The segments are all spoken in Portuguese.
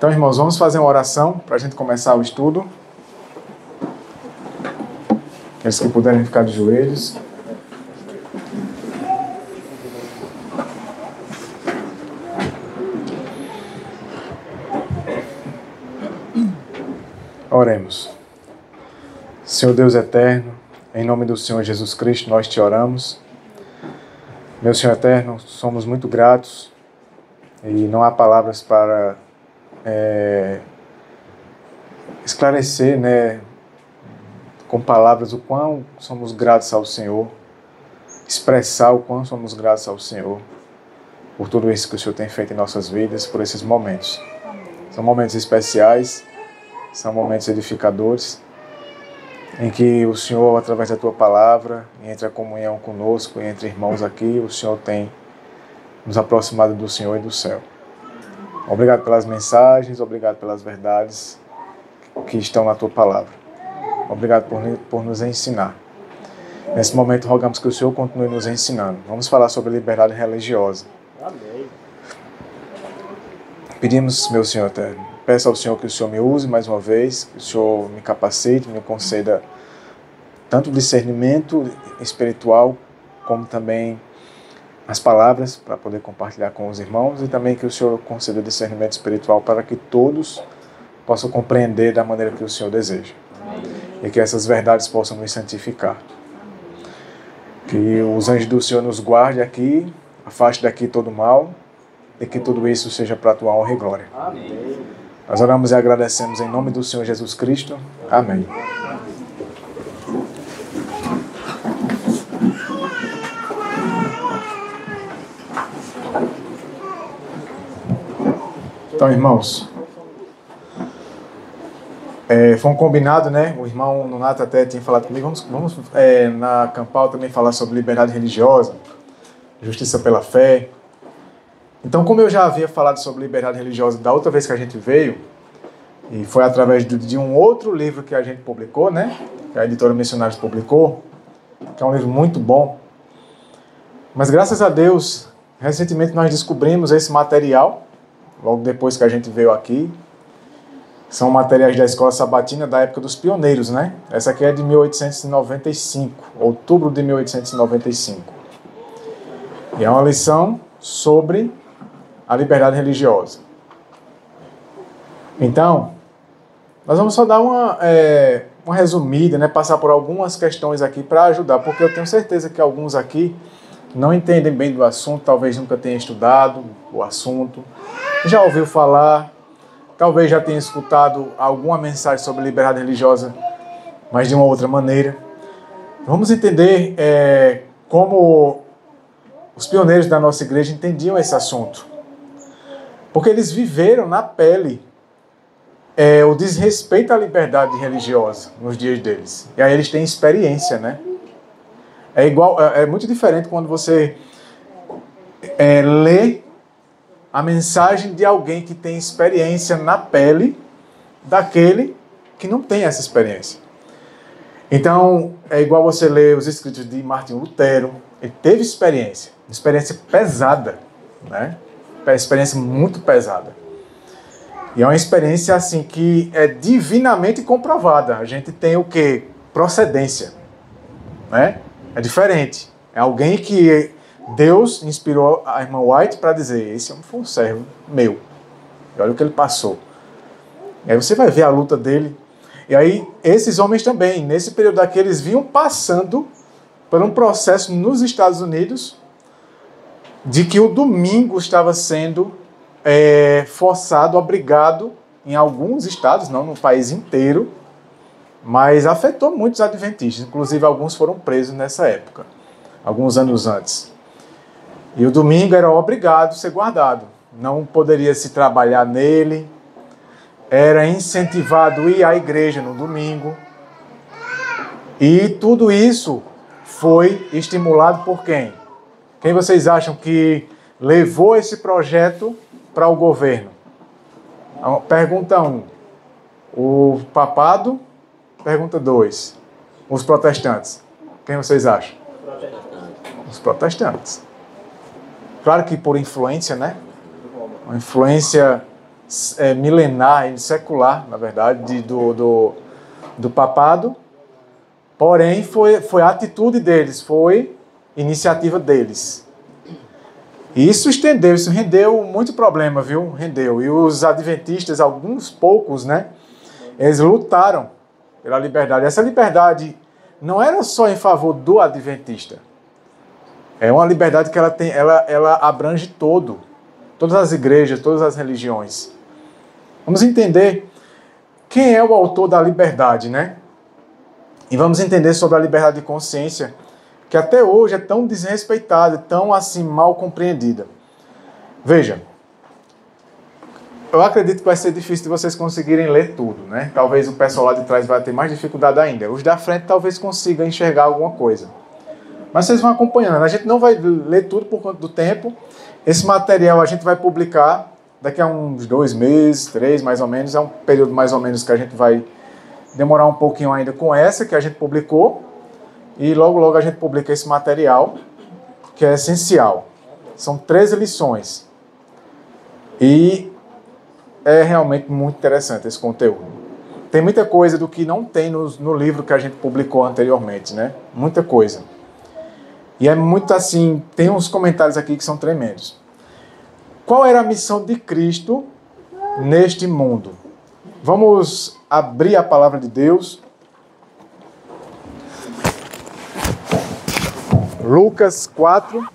Então, irmãos, vamos fazer uma oração para a gente começar o estudo. Aqueles que puderem ficar de joelhos. Oremos. Senhor Deus eterno, em nome do Senhor Jesus Cristo, nós te oramos. Meu Senhor eterno, somos muito gratos e não há palavras para esclarecer, com palavras o quão somos gratos ao Senhor, expressar o quão somos gratos ao Senhor por tudo isso que o Senhor tem feito em nossas vidas, por esses momentos. São momentos especiais, são momentos edificadores, em que o Senhor, através da Tua Palavra, entre a comunhão conosco, entre irmãos aqui, o Senhor tem nos aproximado do Senhor e do céu. Obrigado pelas mensagens, obrigado pelas verdades que estão na Tua Palavra. Obrigado por nos ensinar. Nesse momento, rogamos que o Senhor continue nos ensinando. Vamos falar sobre liberdade religiosa. Amém. Pedimos, meu Senhor eterno, peço ao Senhor que o Senhor me use mais uma vez, que o Senhor me capacite, me conceda tanto discernimento espiritual, como também as palavras para poder compartilhar com os irmãos, e também que o Senhor conceda discernimento espiritual para que todos possam compreender da maneira que o Senhor deseja. E que essas verdades possam nos santificar. Que os anjos do Senhor nos guarde aqui, afaste daqui todo mal, e que tudo isso seja para a tua honra e glória. Amém. Nós oramos e agradecemos em nome do Senhor Jesus Cristo. Amém. Então, irmãos, foi um combinado, O irmão Nonato até tinha falado comigo, vamos na Campal também falar sobre liberdade religiosa, justiça pela fé. Então, como eu já havia falado sobre liberdade religiosa da outra vez que a gente veio, e foi através de um outro livro que a gente publicou, que a editora Missionários publicou, que é um livro muito bom. Mas graças a Deus, recentemente nós descobrimos esse material, logo depois que a gente veio aqui. São materiais da Escola Sabatina da época dos pioneiros, Essa aqui é de 1895, outubro de 1895. E é uma lição sobre a liberdade religiosa. Então, nós vamos só dar uma resumida, passar por algumas questões aqui para ajudar, porque eu tenho certeza que alguns aqui não entendem bem do assunto, talvez nunca tenham estudado o assunto, já ouviu falar, talvez já tenha escutado alguma mensagem sobre liberdade religiosa, mas de uma outra maneira. Vamos entender como os pioneiros da nossa igreja entendiam esse assunto. Porque eles viveram na pele o desrespeito à liberdade religiosa nos dias deles. E aí eles têm experiência, É muito diferente quando você lê a mensagem de alguém que tem experiência na pele daquele que não tem essa experiência. Então, é igual você ler os escritos de Martim Lutero. Ele teve experiência pesada, experiência muito pesada. E é uma experiência assim que é divinamente comprovada. A gente tem o quê? Procedência. É diferente. É alguém que Deus inspirou a irmã White para dizer: esse homem foi um servo meu. E olha o que ele passou. E aí você vai ver a luta dele. E aí esses homens também, nesse período aqui, eles vinham passando por um processo nos Estados Unidos de que o domingo estava sendo forçado, obrigado em alguns estados, não no país inteiro, mas afetou muitos adventistas. Inclusive alguns foram presos nessa época, alguns anos antes. E o domingo era obrigado a ser guardado. Não poderia se trabalhar nele. Era incentivado a ir à igreja no domingo. E tudo isso foi estimulado por quem? Quem vocês acham que levou esse projeto para o governo? Pergunta 1. O papado. Pergunta 2. Os protestantes. Quem vocês acham? Os protestantes. Claro que por influência, Uma influência milenar, secular, na verdade, do papado. Porém, foi a atitude deles, foi iniciativa deles. E isso estendeu, isso rendeu muito problema, viu? Rendeu. E os adventistas, alguns poucos, né? Eles lutaram pela liberdade. Essa liberdade não era só em favor do adventista. É uma liberdade que ela abrange todas as igrejas, todas as religiões. Vamos entender quem é o autor da liberdade, né? E vamos entender sobre a liberdade de consciência, que até hoje é tão desrespeitada, tão assim mal compreendida. Veja, eu acredito que vai ser difícil de vocês conseguirem ler tudo, né? Talvez o pessoal lá de trás vai ter mais dificuldade ainda. Os da frente talvez consigam enxergar alguma coisa. Mas vocês vão acompanhando. A gente não vai ler tudo por conta do tempo. Esse material a gente vai publicar daqui a uns 2 meses, 3 mais ou menos. É um período mais ou menos que a gente vai demorar um pouquinho ainda com essa que a gente publicou. E logo, logo a gente publica esse material, que é essencial. São 13 lições. E é realmente muito interessante esse conteúdo. Tem muita coisa do que não tem no livro que a gente publicou anteriormente, né? Muita coisa. E é muito assim, tem uns comentários aqui que são tremendos. Qual era a missão de Cristo neste mundo? Vamos abrir a palavra de Deus. Lucas 4.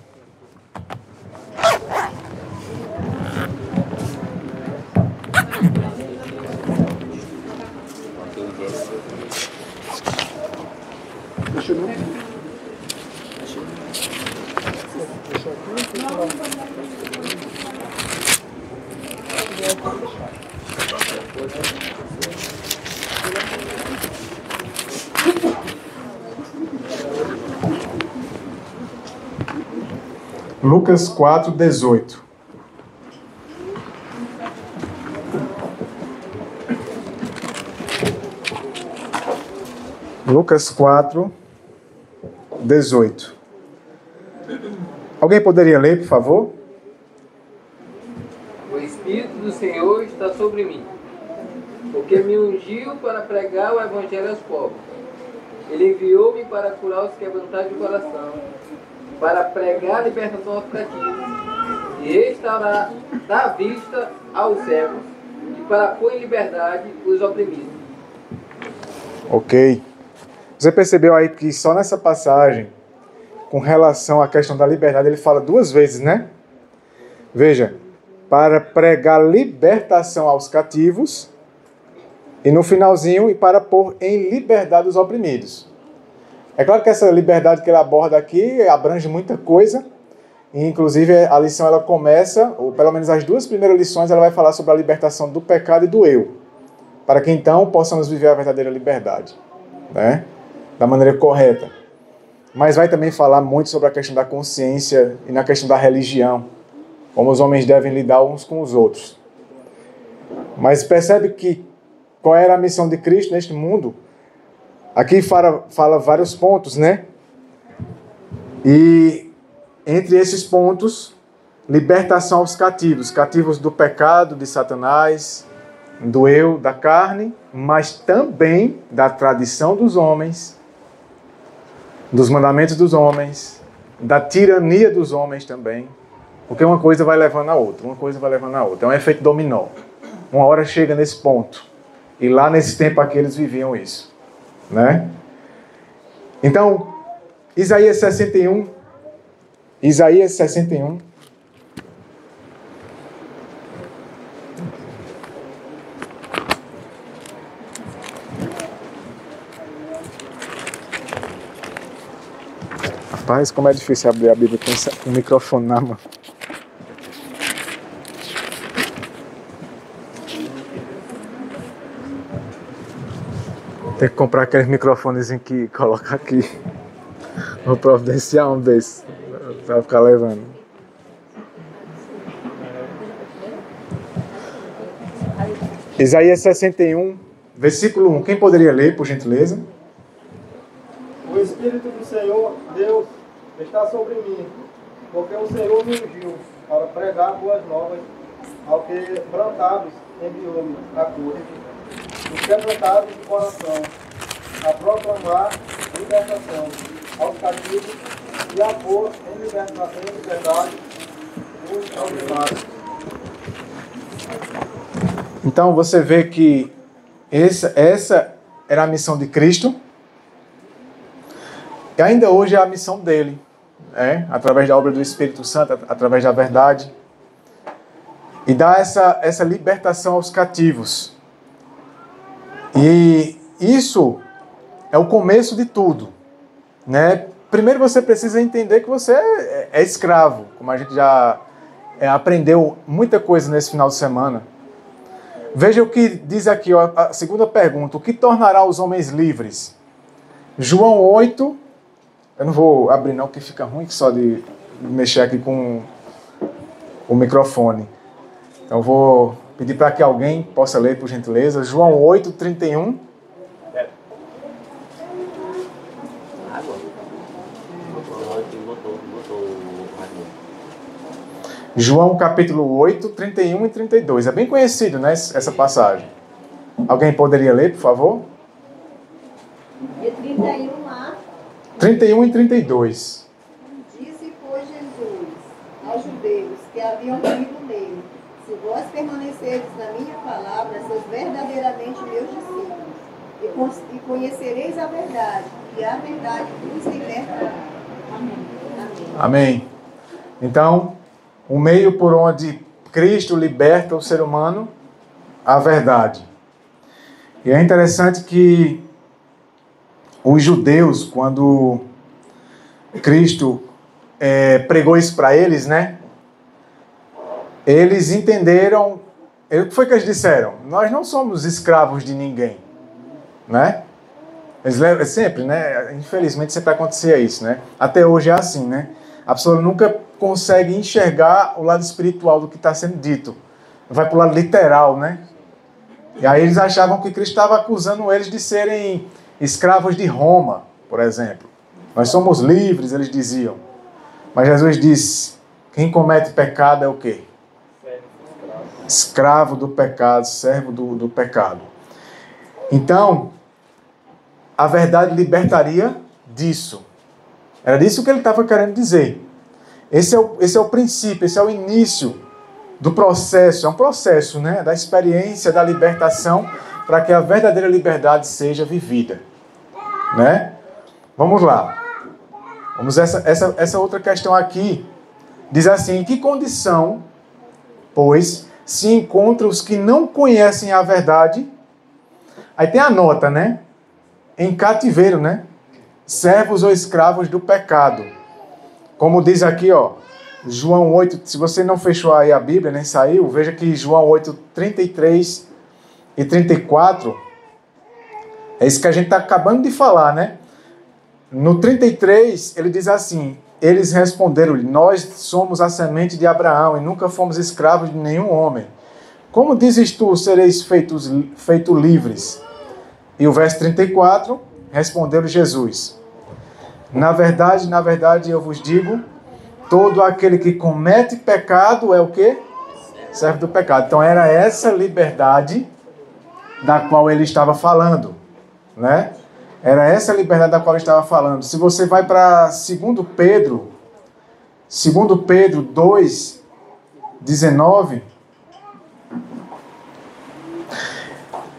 Lucas 4, 18. Lucas 4, 18. Alguém poderia ler, por favor? O Espírito do Senhor está sobre mim, porque me ungiu para pregar o Evangelho aos pobres. Ele enviou-me para curar os quebrantados de coração, para pregar a libertação aos cativos, e restaurar da vista aos cegos, e para pôr em liberdade os oprimidos. Ok. Você percebeu aí que só nessa passagem, com relação à questão da liberdade, ele fala 2 vezes, né? Veja, para pregar libertação aos cativos, e no finalzinho, e para pôr em liberdade os oprimidos. É claro que essa liberdade que ele aborda aqui abrange muita coisa, e inclusive a lição ela começa, ou pelo menos as 2 primeiras lições, ela vai falar sobre a libertação do pecado e do eu, para que então possamos viver a verdadeira liberdade, né? Da maneira correta. Mas vai também falar muito sobre a questão da consciência e na questão da religião, como os homens devem lidar uns com os outros. Mas percebe que qual era a missão de Cristo neste mundo? Aqui fala vários pontos, né? E entre esses pontos, libertação aos cativos. Cativos do pecado, de Satanás, do eu, da carne, mas também da tradição dos homens, dos mandamentos dos homens, da tirania dos homens também. Porque uma coisa vai levando a outra, uma coisa vai levando a outra. É um efeito dominó. Uma hora chega nesse ponto. E lá nesse tempo aqui eles viviam isso, né? Então, Isaías 61. Isaías 61. Rapaz, como é difícil abrir a Bíblia com o microfone na mão. Tem que comprar aqueles microfones que coloca aqui. Vou providenciar um desses pra ficar levando. Isaías 61, versículo 1. Quem poderia ler, por gentileza? O Espírito do Senhor, Deus, está sobre mim, porque o Senhor me ungiu para pregar boas novas aos quebrantados enviou-me a cura, os quebrantados de coração, a proclamar libertação aos cativos e a pôr em liberdade os algemados. Então você vê que essa era a missão de Cristo. E ainda hoje é a missão dele. Através da obra do Espírito Santo, através da verdade. E dar essa libertação aos cativos. E isso é o começo de tudo. Né? Primeiro você precisa entender que você é escravo. Como a gente já aprendeu muita coisa nesse final de semana. Veja o que diz aqui, ó, a segunda pergunta. O que tornará os homens livres? João 8. Eu não vou abrir não, porque fica ruim só de mexer aqui com o microfone. Então eu vou pedir para que alguém possa ler, por gentileza. João 8, 31. João capítulo 8, 31 e 32. É bem conhecido, né, essa passagem. Alguém poderia ler, por favor? E 31 lá. 31 e 32. Disse, pois, Jesus aos judeus que haviam crido nele: se vós permanecerdes na minha palavra, sois verdadeiramente meus discípulos, e conhecereis a verdade, e a verdade vos libertará. Amém. Amém. Então, o meio por onde Cristo liberta o ser humano, a verdade. E é interessante que os judeus, quando Cristo pregou isso para eles, né? Eles entenderam, o que foi que eles disseram? Nós não somos escravos de ninguém, né? Eles sempre, né? Infelizmente sempre acontecia isso, né? Até hoje é assim, né? A pessoa nunca consegue enxergar o lado espiritual do que está sendo dito. Vai para o lado literal, né? E aí eles achavam que Cristo estava acusando eles de serem escravos de Roma, por exemplo. Nós somos livres, eles diziam. Mas Jesus disse, quem comete pecado é o quê? Escravo do pecado, servo do pecado. Então, a verdade libertaria disso. Era disso que ele estava querendo dizer. Esse é o princípio, esse é o início do processo. É um processo, né, da experiência da libertação para que a verdadeira liberdade seja vivida. Né? Vamos lá. Vamos essa outra questão aqui. Diz assim, em que condição, pois, se encontram os que não conhecem a verdade? Aí tem a nota, né? Em cativeiro, né? Servos ou escravos do pecado. Como diz aqui, ó, João 8, se você não fechou aí a Bíblia, nem saiu, veja que João 8, 33 e 34, é isso que a gente está acabando de falar, né? No 33, ele diz assim, eles responderam-lhe, nós somos a semente de Abraão e nunca fomos escravos de nenhum homem. Como dizes tu, sereis feito livres? E o verso 34, respondeu-lhe Jesus, na verdade, eu vos digo, todo aquele que comete pecado é o quê? Servo do pecado. Então era essa liberdade da qual ele estava falando, né? Era essa liberdade da qual ele estava falando. Se você vai para 2 Pedro 2, 19,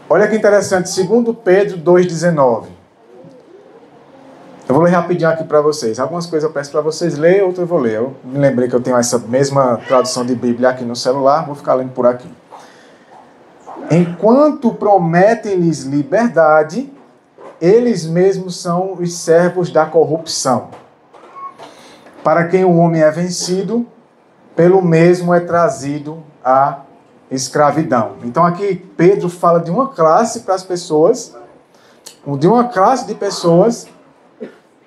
olha que interessante, 2 Pedro 2, 19. Eu vou ler rapidinho aqui para vocês. Algumas coisas eu peço para vocês lerem, outras eu vou ler. Eu me lembrei que eu tenho essa mesma tradução de Bíblia aqui no celular, vou ficar lendo por aqui. Enquanto prometem-lhes liberdade, eles mesmos são os servos da corrupção. Para quem o homem é vencido, pelo mesmo é trazido a escravidão. Então aqui Pedro fala de uma classe para as pessoas, de uma classe de pessoas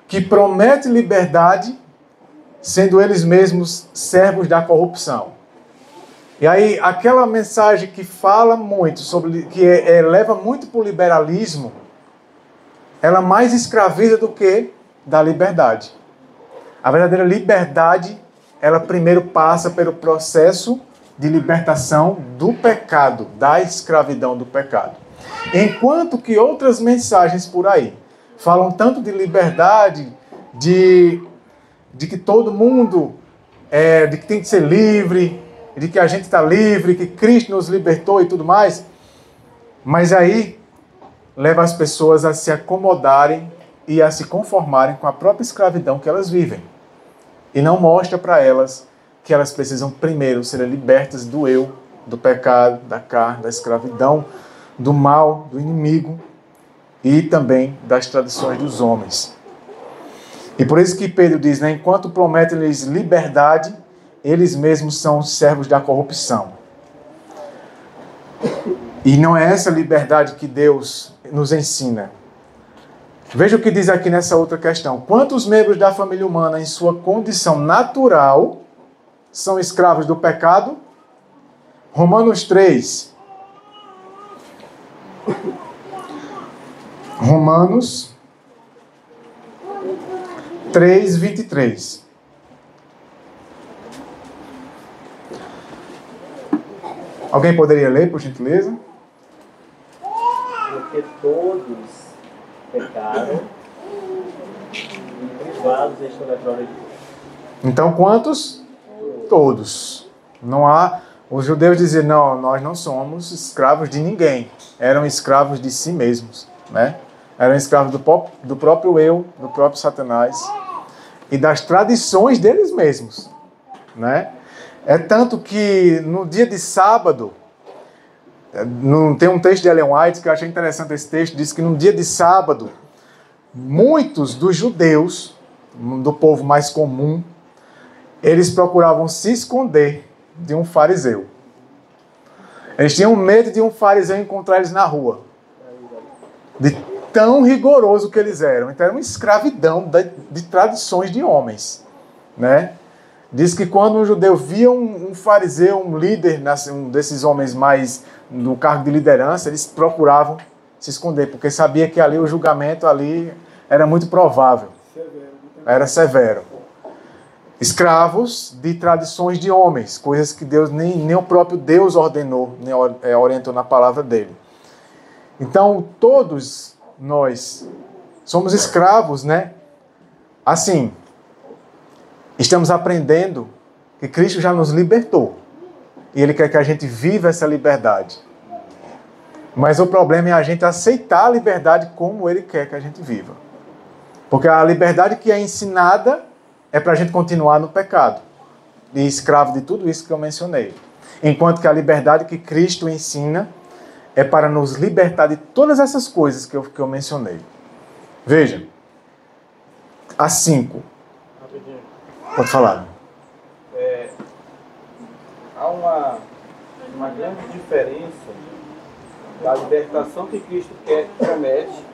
que promete liberdade, sendo eles mesmos servos da corrupção. E aí, aquela mensagem que fala muito sobre, que leva muito para o liberalismo, ela mais escraviza do que da liberdade. A verdadeira liberdade, ela primeiro passa pelo processo de libertação do pecado, da escravidão do pecado. Enquanto que outras mensagens por aí falam tanto de liberdade, de que todo mundo, de que tem que ser livre, de que a gente está livre, que Cristo nos libertou e tudo mais, mas aí leva as pessoas a se acomodarem e a se conformarem com a própria escravidão que elas vivem. E não mostra para elas que elas precisam primeiro ser libertas do eu, do pecado, da carne, da escravidão, do mal, do inimigo e também das tradições dos homens. E por isso que Pedro diz, né, enquanto prometem-lhes liberdade, eles mesmos são servos da corrupção. E não é essa liberdade que Deus nos ensina. Veja o que diz aqui nessa outra questão. Quantos membros da família humana, em sua condição natural, são escravos do pecado? Romanos 3. Romanos 3, 23. Alguém poderia ler, por gentileza? Porque todos pecaram e privados estão da glória de Deus. Então, quantos? Todos. Não há... Os judeus diziam, não, nós não somos escravos de ninguém. Eram escravos de si mesmos, né? Eram escravos do próprio eu, do próprio Satanás e das tradições deles mesmos, né? É tanto que no dia de sábado, tem um texto de Ellen White que eu achei interessante esse texto, diz que no dia de sábado, muitos dos judeus, do povo mais comum, eles procuravam se esconder de um fariseu. Eles tinham medo de um fariseu encontrar eles na rua. De tão rigoroso que eles eram. Então era uma escravidão de tradições de homens, né? Diz que quando um judeu via um fariseu, um líder, um desses homens mais no cargo de liderança, eles procuravam se esconder, porque sabia que ali o julgamento ali era muito provável. Era severo. Escravos de tradições de homens, coisas que Deus nem o próprio Deus ordenou, nem orientou na palavra dele. Então, todos nós somos escravos, né? Assim, estamos aprendendo que Cristo já nos libertou. E Ele quer que a gente viva essa liberdade. Mas o problema é a gente aceitar a liberdade como Ele quer que a gente viva. Porque a liberdade que é ensinada é para a gente continuar no pecado. E escravo de tudo isso que eu mencionei. Enquanto que a liberdade que Cristo ensina é para nos libertar de todas essas coisas que eu mencionei. Veja. A 5. Pode falar. Há uma grande diferença da libertação que Cristo promete.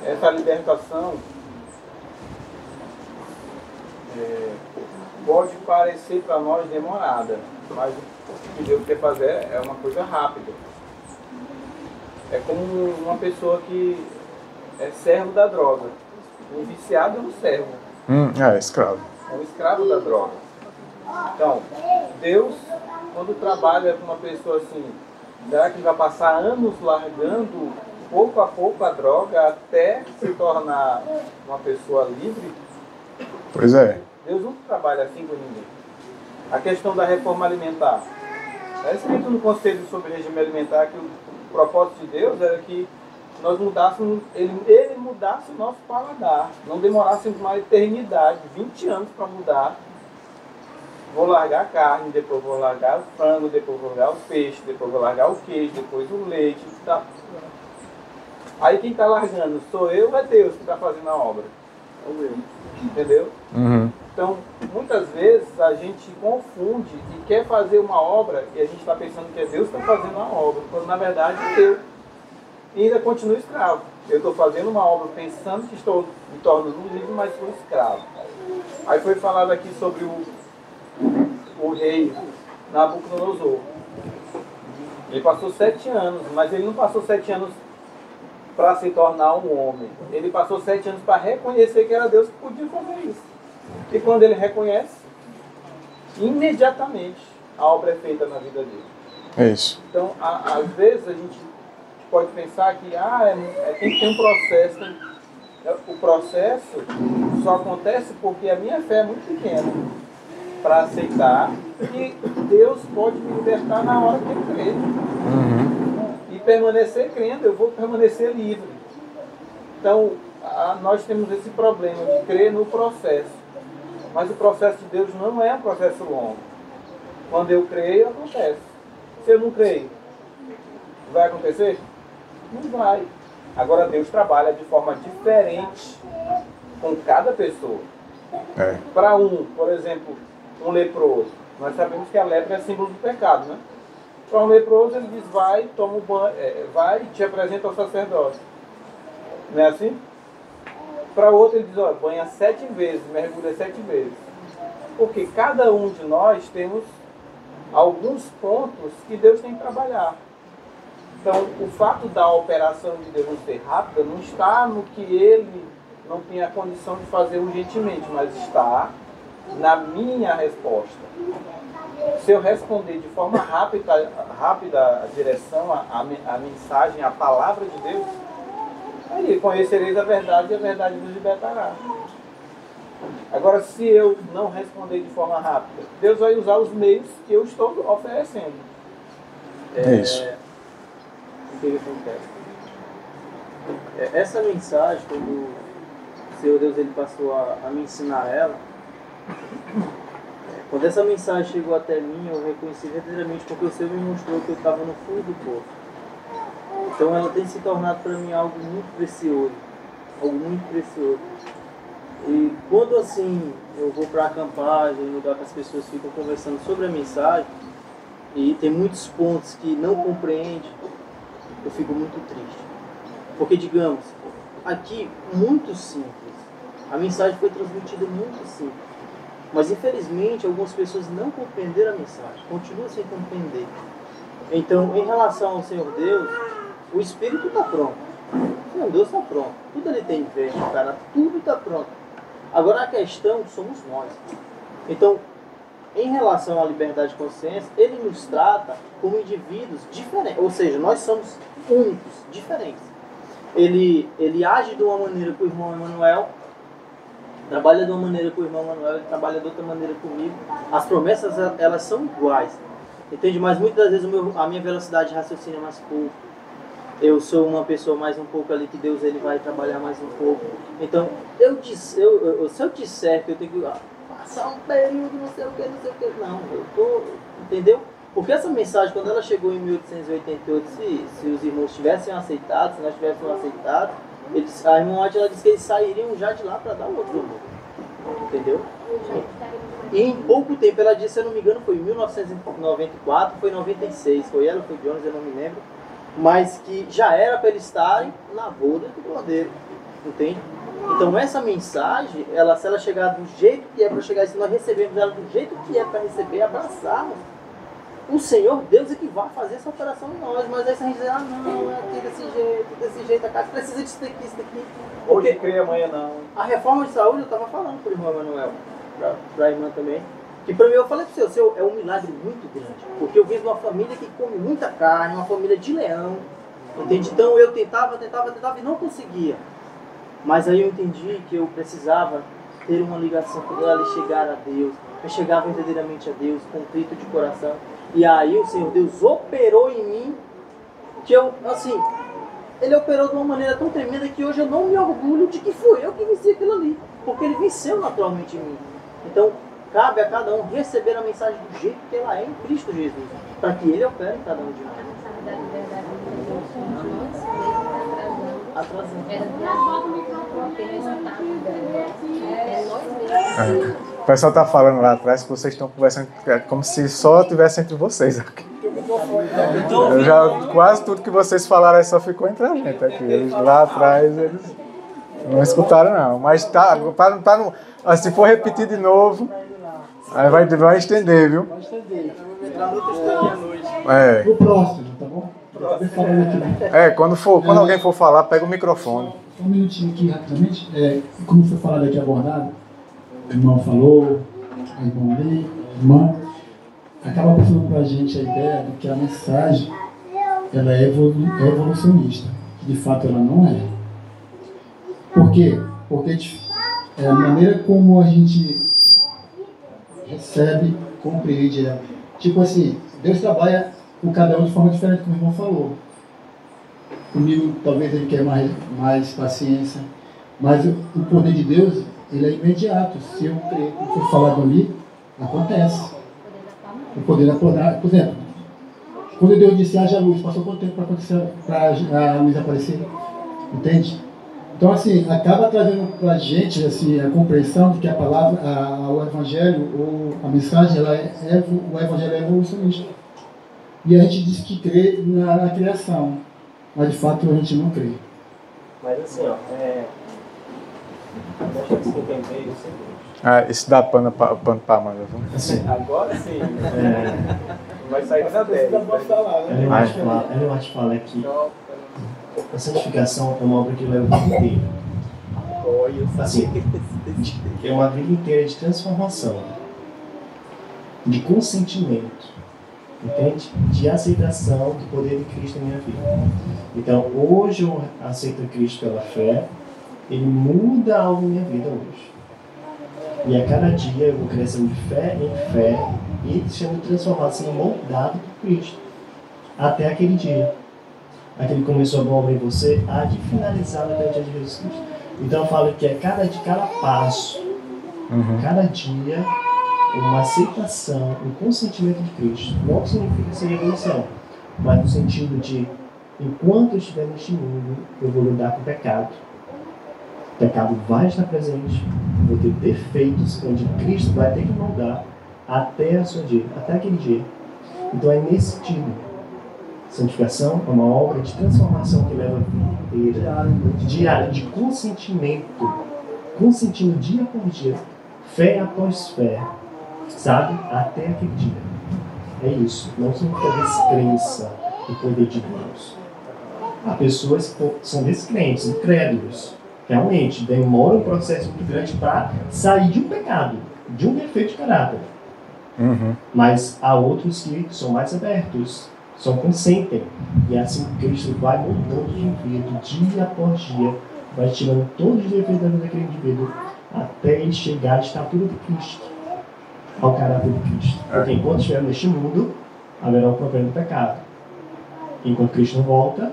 Essa libertação pode parecer para nós demorada, mas o que Deus quer fazer é uma coisa rápida. É como uma pessoa que é servo da droga. Um viciado é um servo. Escravo. É um escravo da droga. Então, Deus, quando trabalha com uma pessoa assim, será que vai passar anos largando pouco a pouco a droga até se tornar uma pessoa livre? Pois é. Deus não trabalha assim com ninguém. A questão da reforma alimentar. É escrito no Conselho sobre Regime Alimentar que o propósito de Deus era que nós mudássemos, ele mudasse o nosso paladar. Não demorássemos uma eternidade, 20 anos para mudar. Vou largar a carne, depois vou largar o frango, depois vou largar o peixe, depois vou largar o queijo, depois o leite. Tá. Aí quem está largando sou eu ou é Deus que está fazendo a obra? Sou eu. Entendeu? Uhum. Então, muitas vezes a gente confunde e quer fazer uma obra e a gente está pensando que é Deus que está fazendo a obra, quando na verdade eu ainda continuo escravo. Eu estou fazendo uma obra pensando que me torno livre, mas sou escravo. Aí foi falado aqui sobre o rei Nabucodonosor. Ele passou 7 anos, mas ele não passou 7 anos para se tornar um homem. Ele passou 7 anos para reconhecer que era Deus que podia fazer isso. E quando ele reconhece, imediatamente a obra é feita na vida dele. É isso. Então, às vezes a gente pode pensar que tem que ter um processo. O processo só acontece porque a minha fé é muito pequena para aceitar que Deus pode me libertar na hora que eu crer. E permanecer crendo, eu vou permanecer livre. Então, nós temos esse problema de crer no processo. Mas o processo de Deus não é um processo longo. Quando eu creio, acontece. Se eu não creio, vai acontecer? Não vai. Agora Deus trabalha de forma diferente com cada pessoa. Para por exemplo, um leproso. Nós sabemos que a lepra é símbolo do pecado, né? Para um leproso ele diz, vai, toma um banho, vai e te apresenta ao sacerdote. Não é assim? Para outro ele diz, ó, banha 7 vezes, mergulha 7 vezes. Porque cada um de nós temos alguns pontos que Deus tem que trabalhar. Então, o fato da operação de Deus não ser rápida não está no que ele não tem a condição de fazer urgentemente, mas está na minha resposta. Se eu responder de forma rápida a direção, a mensagem, a palavra de Deus, aí conhecereis a verdade e a verdade vos libertará. Agora, se eu não responder de forma rápida, Deus vai usar os meios que eu estou oferecendo. É isso. O que acontece? Essa mensagem, quando o Senhor Deus ele passou a me ensinar ela, quando essa mensagem chegou até mim, eu reconheci verdadeiramente porque o Senhor me mostrou que eu estava no fundo do poço. Então ela tem se tornado para mim algo muito precioso. Algo muito precioso. E quando assim eu vou para acampar, em lugar que as pessoas ficam conversando sobre a mensagem, e tem muitos pontos que não compreendem, eu fico muito triste. Porque, digamos, aqui, muito simples. A mensagem foi transmitida muito simples. Mas, infelizmente, algumas pessoas não compreenderam a mensagem. Continuam sem compreender. Então, em relação ao Senhor Deus, o Espírito está pronto. O Senhor Deus está pronto. Tudo ele tem verbo, cara. Tudo está pronto. Agora, a questão somos nós. Então, em relação à liberdade de consciência, ele nos trata como indivíduos diferentes. Ou seja, nós somos únicos, diferentes. Ele age de uma maneira com o irmão Emanuel, trabalha de uma maneira com o irmão Emanuel, ele trabalha de outra maneira comigo. As promessas, elas são iguais. Entende? Mas muitas vezes a minha velocidade de raciocínio é mais pouco. Eu sou uma pessoa mais um pouco ali que Deus ele vai trabalhar mais um pouco. Então, se eu disser que eu tenho que passar um período, não sei o que, não, eu tô, entendeu? Porque essa mensagem, quando ela chegou em 1888, se os irmãos tivessem aceitado, se nós tivéssemos aceitado, a irmã Átila disse que eles sairiam já de lá para dar outro mundo. Entendeu? E em pouco tempo, ela disse, se eu não me engano, foi em 1994, foi em 96, foi ela, foi Jones, eu não me lembro, mas que já era para eles estarem na boda do Cordeiro. Entende? Então essa mensagem, se ela chegar do jeito que é para chegar, se nós recebemos ela do jeito que é para receber, abraçarmos, o Senhor Deus é que vai fazer essa operação em nós. Mas aí se a gente dizer, não, é aqui desse jeito, a casa precisa disso daqui, isso daqui. Hoje crê, amanhã não. A reforma de saúde, eu estava falando para o irmão Emanuel, para a irmã também, que para mim eu falei para o senhor, é um milagre muito grande. Porque eu vim de uma família que come muita carne, uma família de leão, entende? Então eu tentava e não conseguia. Mas aí eu entendi que eu precisava ter uma ligação com ela e chegar a Deus, eu chegar verdadeiramente a Deus, contrito de coração. E aí o Senhor Deus operou em mim, que eu, assim, Ele operou de uma maneira tão tremenda que hoje eu não me orgulho de que fui eu que venci aquilo ali, porque Ele venceu naturalmente em mim. Então, cabe a cada um receber a mensagem do jeito que ela é em Cristo Jesus, para que Ele opere em cada um de nós. O pessoal está falando lá atrás que vocês estão conversando como se só tivesse entre vocês aqui. Quase tudo que vocês falaram aí só ficou entre a gente aqui. Eles lá atrás eles não escutaram não. Mas se for repetir de novo, aí vai estender, viu? Vai estender. É. O próximo, tá bom? Quando alguém for falar, pega o microfone. Só um minutinho aqui, rapidamente. Como foi falado aqui, abordado, o irmão falou, a irmã Lei, a irmã. acaba passando para a gente a ideia de que a mensagem ela é evolucionista, que de fato ela não é. Por quê? Porque a maneira como a gente recebe, compreende, tipo assim, Deus trabalha com cada um de forma diferente, como o irmão falou. Comigo, talvez ele quer mais paciência, mas o poder de Deus, ele é imediato. Se eu crer o que foi falado ali, acontece. O poder da por exemplo, quando Deus disse haja luz, passou quanto tempo para acontecer, para a luz aparecer? Entende? Então, assim, acaba trazendo para a gente assim, a compreensão de que a palavra, o evangelho, ou a mensagem, o evangelho é evolucionista. E a gente diz que crê na criação, mas de fato a gente não crê. Mas assim, ó, deixa eu explicar bem o seguinte. Esse dá pano pra manga, viu? Assim, agora sim. Vai sair da 10. Ela te fala que a santificação é uma obra que leva a vida inteira. Assim, é uma vida inteira de transformação, de consentimento, entende? De aceitação do poder de Cristo na minha vida. Então, hoje eu aceito Cristo pela fé, Ele muda algo na minha vida hoje. E a cada dia eu vou crescendo de fé em fé e sendo transformado, sendo moldado por Cristo. Até aquele dia. Aquele que começou a boa obra em você, há de finalizar até o dia de Jesus Cristo. Então eu falo que é cada passo, cada dia, uma aceitação, um consentimento de Cristo. Não significa ser evolução, mas no sentido de, enquanto eu estiver neste mundo, eu vou lidar com o pecado. O pecado vai estar presente, vou ter defeitos, onde Cristo vai ter que moldar até a sua dia, até aquele dia. Então é nesse sentido. Santificação é uma obra de transformação que leva a vida inteira, diária, de consentimento, consentindo dia por dia, fé após fé, sabe? Até aquele dia. É isso. Não significa descrença do poder de Deus. Há pessoas que são descrentes, incrédulos. Realmente, demora um processo muito grande para sair de um pecado, de um defeito de caráter. Mas há outros que são mais abertos, só consentem. E é assim que Cristo vai mudando o indivíduo, dia após dia, vai tirando todos os defeitos da vida daquele indivíduo, até ele chegar à estatura de Cristo, ao caráter de Cristo. Porque enquanto estiver neste mundo, haverá o problema do pecado. Enquanto Cristo não volta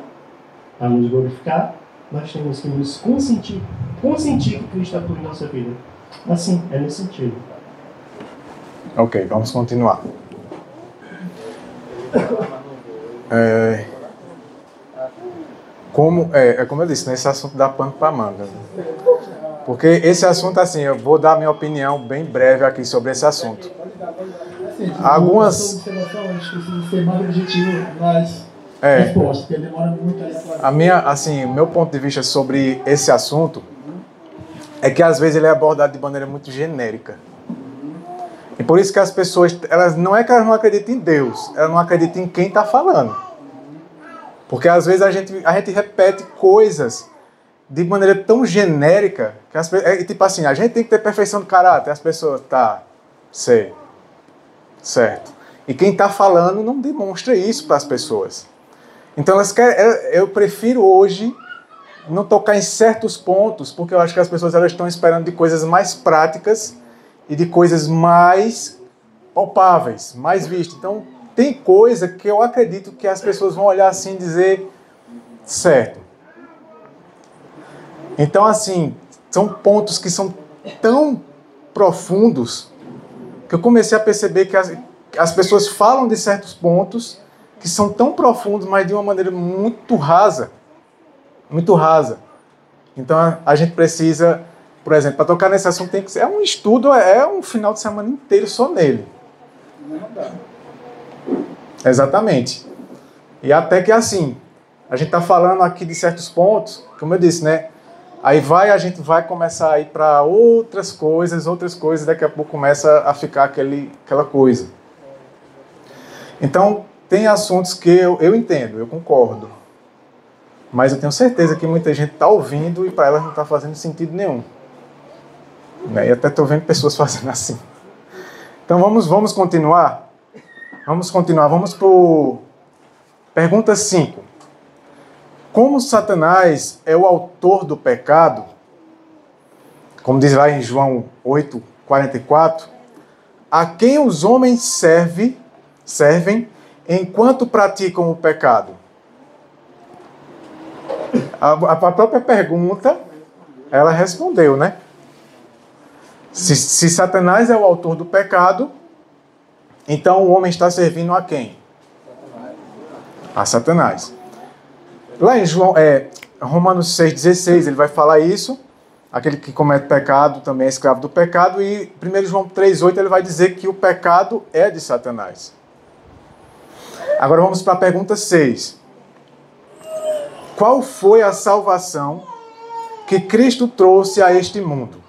a nos glorificar, nós temos que nos consentir que Cristo atua em nossa vida. Assim, é nesse sentido. Ok, vamos continuar. Como eu disse, nesse assunto dá pano para manga. Porque esse assunto, assim, eu vou dar minha opinião bem breve aqui sobre esse assunto. Algumas... ser mais objetivo nas respostas, porque demora muito o meu ponto de vista sobre esse assunto é que às vezes ele é abordado de maneira muito genérica. E por isso que as pessoas, não é que elas não acreditam em Deus, elas não acreditam em quem está falando. Porque às vezes a gente repete coisas de maneira tão genérica, que tipo assim, a gente tem que ter perfeição de caráter, as pessoas, sei, certo. E quem está falando não demonstra isso para as pessoas. Então eu prefiro hoje não tocar em certos pontos, porque eu acho que as pessoas estão esperando de coisas mais práticas e de coisas mais palpáveis, mais vistas. Então, tem coisa que eu acredito que as pessoas vão olhar assim e dizer, certo. Então, assim, são pontos que são tão profundos que eu comecei a perceber que as pessoas falam de certos pontos que são tão profundos, mas de uma maneira muito rasa. Muito rasa. Então, a gente precisa... Por exemplo, para tocar nesse assunto tem que ser um estudo, um final de semana inteiro só nele. Não dá. Exatamente. E até que assim, a gente está falando aqui de certos pontos, como eu disse, né? Aí a gente vai começar a ir para outras coisas, daqui a pouco começa a ficar aquela coisa. Então, tem assuntos que eu entendo, eu concordo. Mas eu tenho certeza que muita gente está ouvindo e para elas não está fazendo sentido nenhum. E até estou vendo pessoas fazendo assim. Então vamos continuar. Vamos continuar. Vamos para pergunta 5. Como Satanás é o autor do pecado, como diz lá em João 8:44, a quem os homens servem enquanto praticam o pecado? A própria pergunta, ela respondeu, né? Se Satanás é o autor do pecado, então o homem está servindo a quem? A Satanás. Lá em Romanos 6,16, ele vai falar isso. Aquele que comete pecado também é escravo do pecado. E 1 João 3,8, ele vai dizer que o pecado é de Satanás. Agora vamos para a pergunta 6. Qual foi a salvação que Cristo trouxe a este mundo?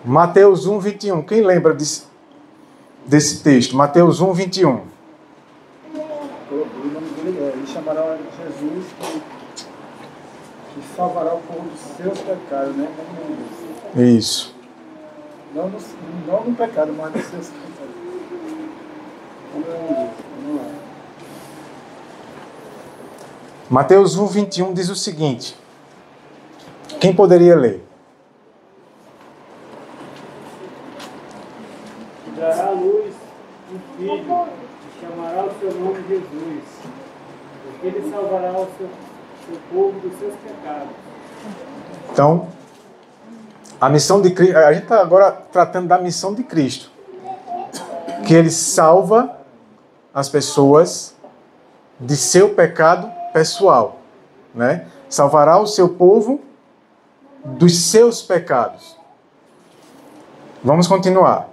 Mateus 1:21. Quem lembra desse texto? Mateus 1:21. O nome dele ele chamará Jesus que salvará o povo dos seus pecados, né? Isso. Não no pecado, mas dos seus pecados. Vamos lá. Mateus 1:21 diz o seguinte. Quem poderia ler? Dará à luz um filho, e chamará o seu nome Jesus, porque ele salvará o seu povo dos seus pecados. Então, a missão de Cristo, a gente está agora tratando da missão de Cristo, que ele salva as pessoas de seu pecado pessoal, né? Salvará o seu povo dos seus pecados. Vamos continuar.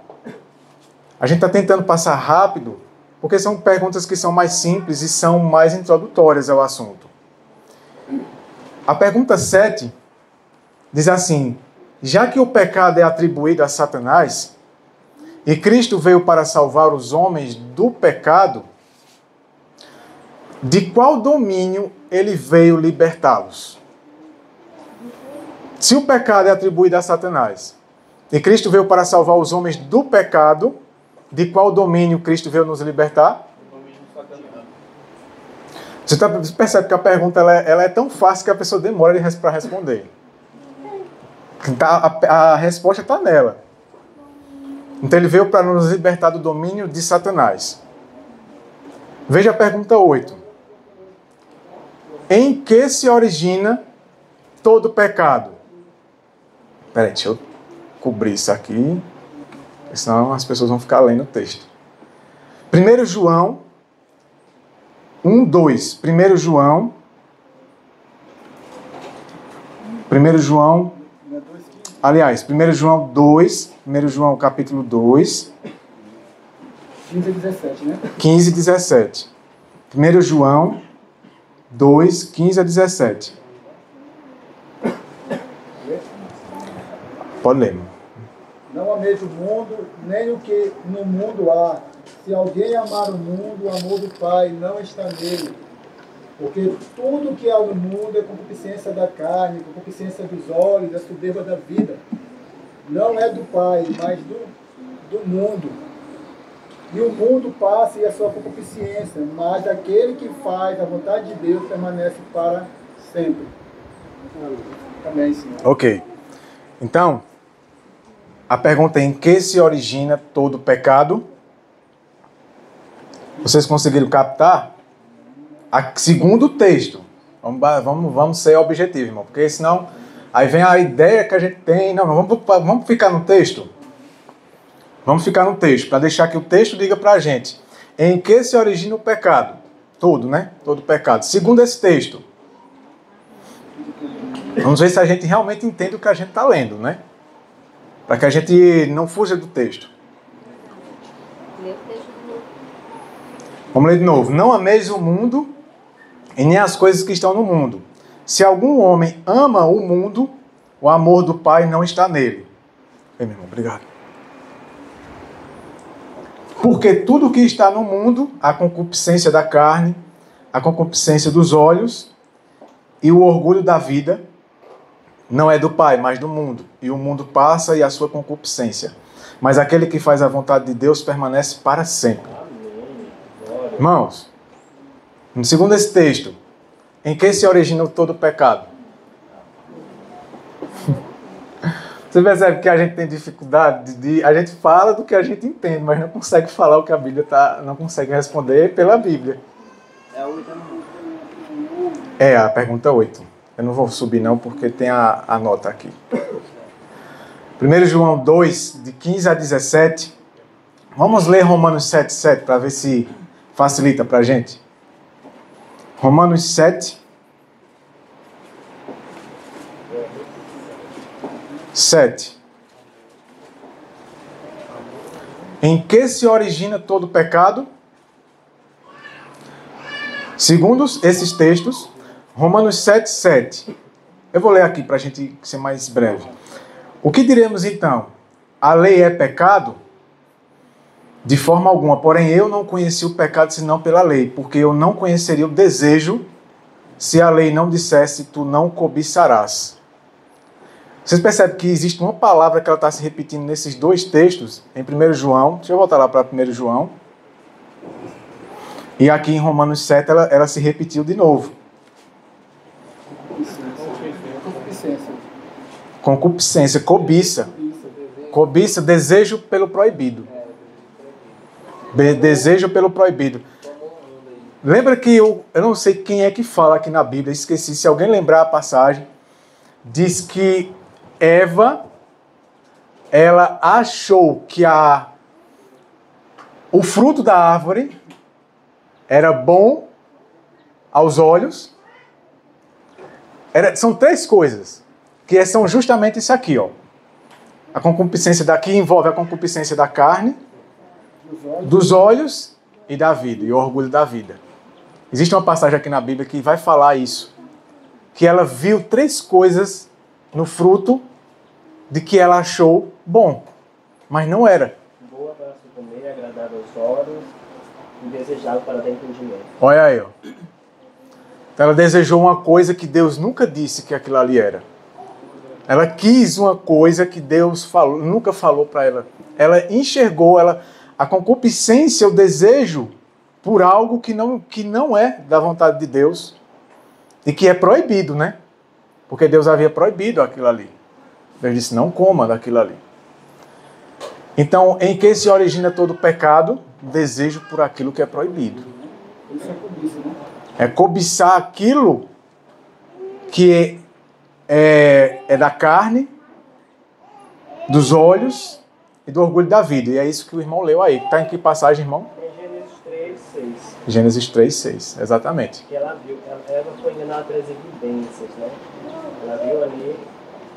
A gente está tentando passar rápido, porque são perguntas que são mais simples e são mais introdutórias ao assunto. A pergunta 7 diz assim: já que o pecado é atribuído a Satanás, e Cristo veio para salvar os homens do pecado, de qual domínio ele veio libertá-los? Se o pecado é atribuído a Satanás, e Cristo veio para salvar os homens do pecado, de qual domínio Cristo veio nos libertar? Você percebe que a pergunta ela é tão fácil que a pessoa demora para responder. A resposta está nela. Então ele veio para nos libertar do domínio de Satanás. Veja a pergunta 8. Em que se origina todo pecado? Peraí, deixa eu cobrir isso aqui, senão as pessoas vão ficar lendo o texto. 1 João 1:2. 1 João, aliás, 1 João 2, 1 João capítulo 2, 15 e 17, né? 15 e 17. 1 João 2, 15 a 17. Pode ler. Não ameis o mundo, nem o que no mundo há. Se alguém amar o mundo, o amor do Pai não está nele. Porque tudo que há no mundo é concupiscência da carne, concupiscência dos olhos, a soberba da vida. Não é do Pai, mas do mundo. E o mundo passa e a sua concupiscência, mas aquele que faz a vontade de Deus permanece para sempre. Amém, Senhor. Ok. Então, a pergunta é: em que se origina todo pecado? Vocês conseguiram captar? Segundo o texto. Vamos ser objetivos, irmão, porque senão aí vem a ideia que a gente tem. Não, vamos ficar no texto. Vamos ficar no texto, para deixar que o texto diga para a gente em que se origina o pecado. Todo, né? Todo pecado. Segundo esse texto. Vamos ver se a gente realmente entende o que a gente está lendo, né? Para que a gente não fuja do texto. Vamos ler de novo. Não ameis o mundo e nem as coisas que estão no mundo. Se algum homem ama o mundo, o amor do Pai não está nele. Ei, meu irmão, obrigado. Porque tudo que está no mundo, a concupiscência da carne, a concupiscência dos olhos e o orgulho da vida, não é do Pai, mas do mundo. E o mundo passa e a sua concupiscência. Mas aquele que faz a vontade de Deus permanece para sempre. Irmãos, segundo esse texto, em que se origina todo o pecado? Você percebe que a gente tem dificuldade de... A gente fala do que a gente entende, mas não consegue falar o que a Bíblia não consegue responder pela Bíblia. É a 8, É a pergunta 8. Eu não vou subir não, porque tem a nota aqui. 1 João 2, de 15 a 17. Vamos ler Romanos 7, para ver se facilita para a gente. Romanos 7. 7. Em que se origina todo o pecado? Segundo esses textos, Romanos 7. Eu vou ler aqui para a gente ser mais breve. O que diremos então? A lei é pecado? De forma alguma. Porém, eu não conheci o pecado senão pela lei, porque eu não conheceria o desejo se a lei não dissesse, tu não cobiçarás. Vocês percebem que existe uma palavra que ela está se repetindo nesses dois textos, em 1 João, deixa eu voltar lá para 1 João, e aqui em Romanos 7 ela se repetiu de novo. Concupiscência, cobiça. Cobiça, desejo pelo proibido. Desejo pelo proibido. Lembra que eu não sei quem é que fala aqui na Bíblia, esqueci, se alguém lembrar a passagem, diz que Eva, ela achou que o fruto da árvore era bom aos olhos. São três coisas, que são justamente isso aqui, ó. A concupiscência daqui envolve a concupiscência da carne, dos olhos e da vida, e o orgulho da vida. Existe uma passagem aqui na Bíblia que vai falar isso, que ela viu três coisas no fruto de que ela achou bom, mas não era. Boa para se comer, agradável aos olhos e desejável para dar entendimento. Olha aí, ó. Então ela desejou uma coisa que Deus nunca disse que aquilo ali era. Ela quis uma coisa que Deus nunca falou para ela. Ela enxergou, a concupiscência, o desejo por algo que não é da vontade de Deus e que é proibido, né? Porque Deus havia proibido aquilo ali. Deus disse, não coma daquilo ali. Então, em que se origina todo o pecado? Desejo por aquilo que é proibido. Isso é cobiça, né? É cobiçar aquilo que é da carne, dos olhos e do orgulho da vida. E é isso que o irmão leu aí. Está em que passagem, irmão? Gênesis 3:6, exatamente. Que ela viu, ela foi enganada pelas evidências, né? Ela viu ali,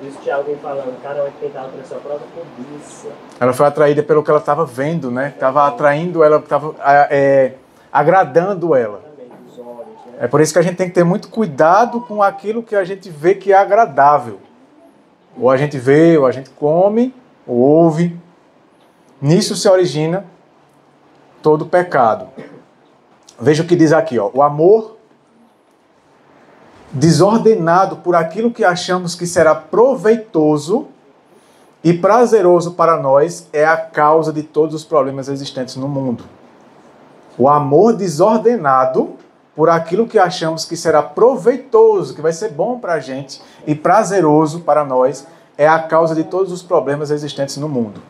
isso tinha alguém falando, cara, vai tentar por sua própria cobiça. Ela foi atraída pelo que ela estava vendo, né? Estava atraindo ela, estava agradando ela. É por isso que a gente tem que ter muito cuidado com aquilo que a gente vê que é agradável. Ou a gente vê, ou a gente come, ou ouve. Nisso se origina todo pecado. Veja o que diz aqui, ó. O amor desordenado por aquilo que achamos que será proveitoso e prazeroso para nós é a causa de todos os problemas existentes no mundo. O amor desordenado por aquilo que achamos que será proveitoso, que vai ser bom para a gente e prazeroso para nós, é a causa de todos os problemas existentes no mundo.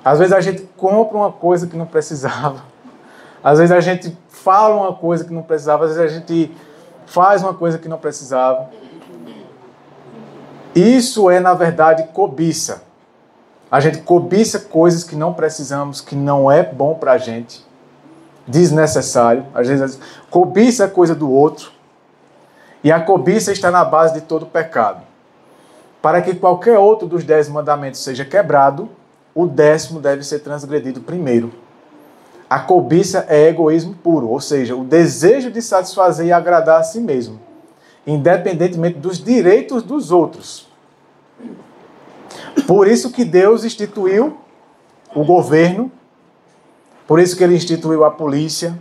Às vezes a gente compra uma coisa que não precisava. Às vezes a gente fala uma coisa que não precisava. Às vezes a gente faz uma coisa que não precisava. Isso é, na verdade, cobiça. A gente cobiça coisas que não precisamos, que não é bom para a gente. Desnecessário. Às vezes cobiça a coisa do outro. E a cobiça está na base de todo pecado. Para que qualquer outro dos 10 mandamentos seja quebrado, o 10º deve ser transgredido primeiro. A cobiça é egoísmo puro, ou seja, o desejo de satisfazer e agradar a si mesmo, independentemente dos direitos dos outros. Por isso que Deus instituiu o governo, por isso que ele instituiu a polícia,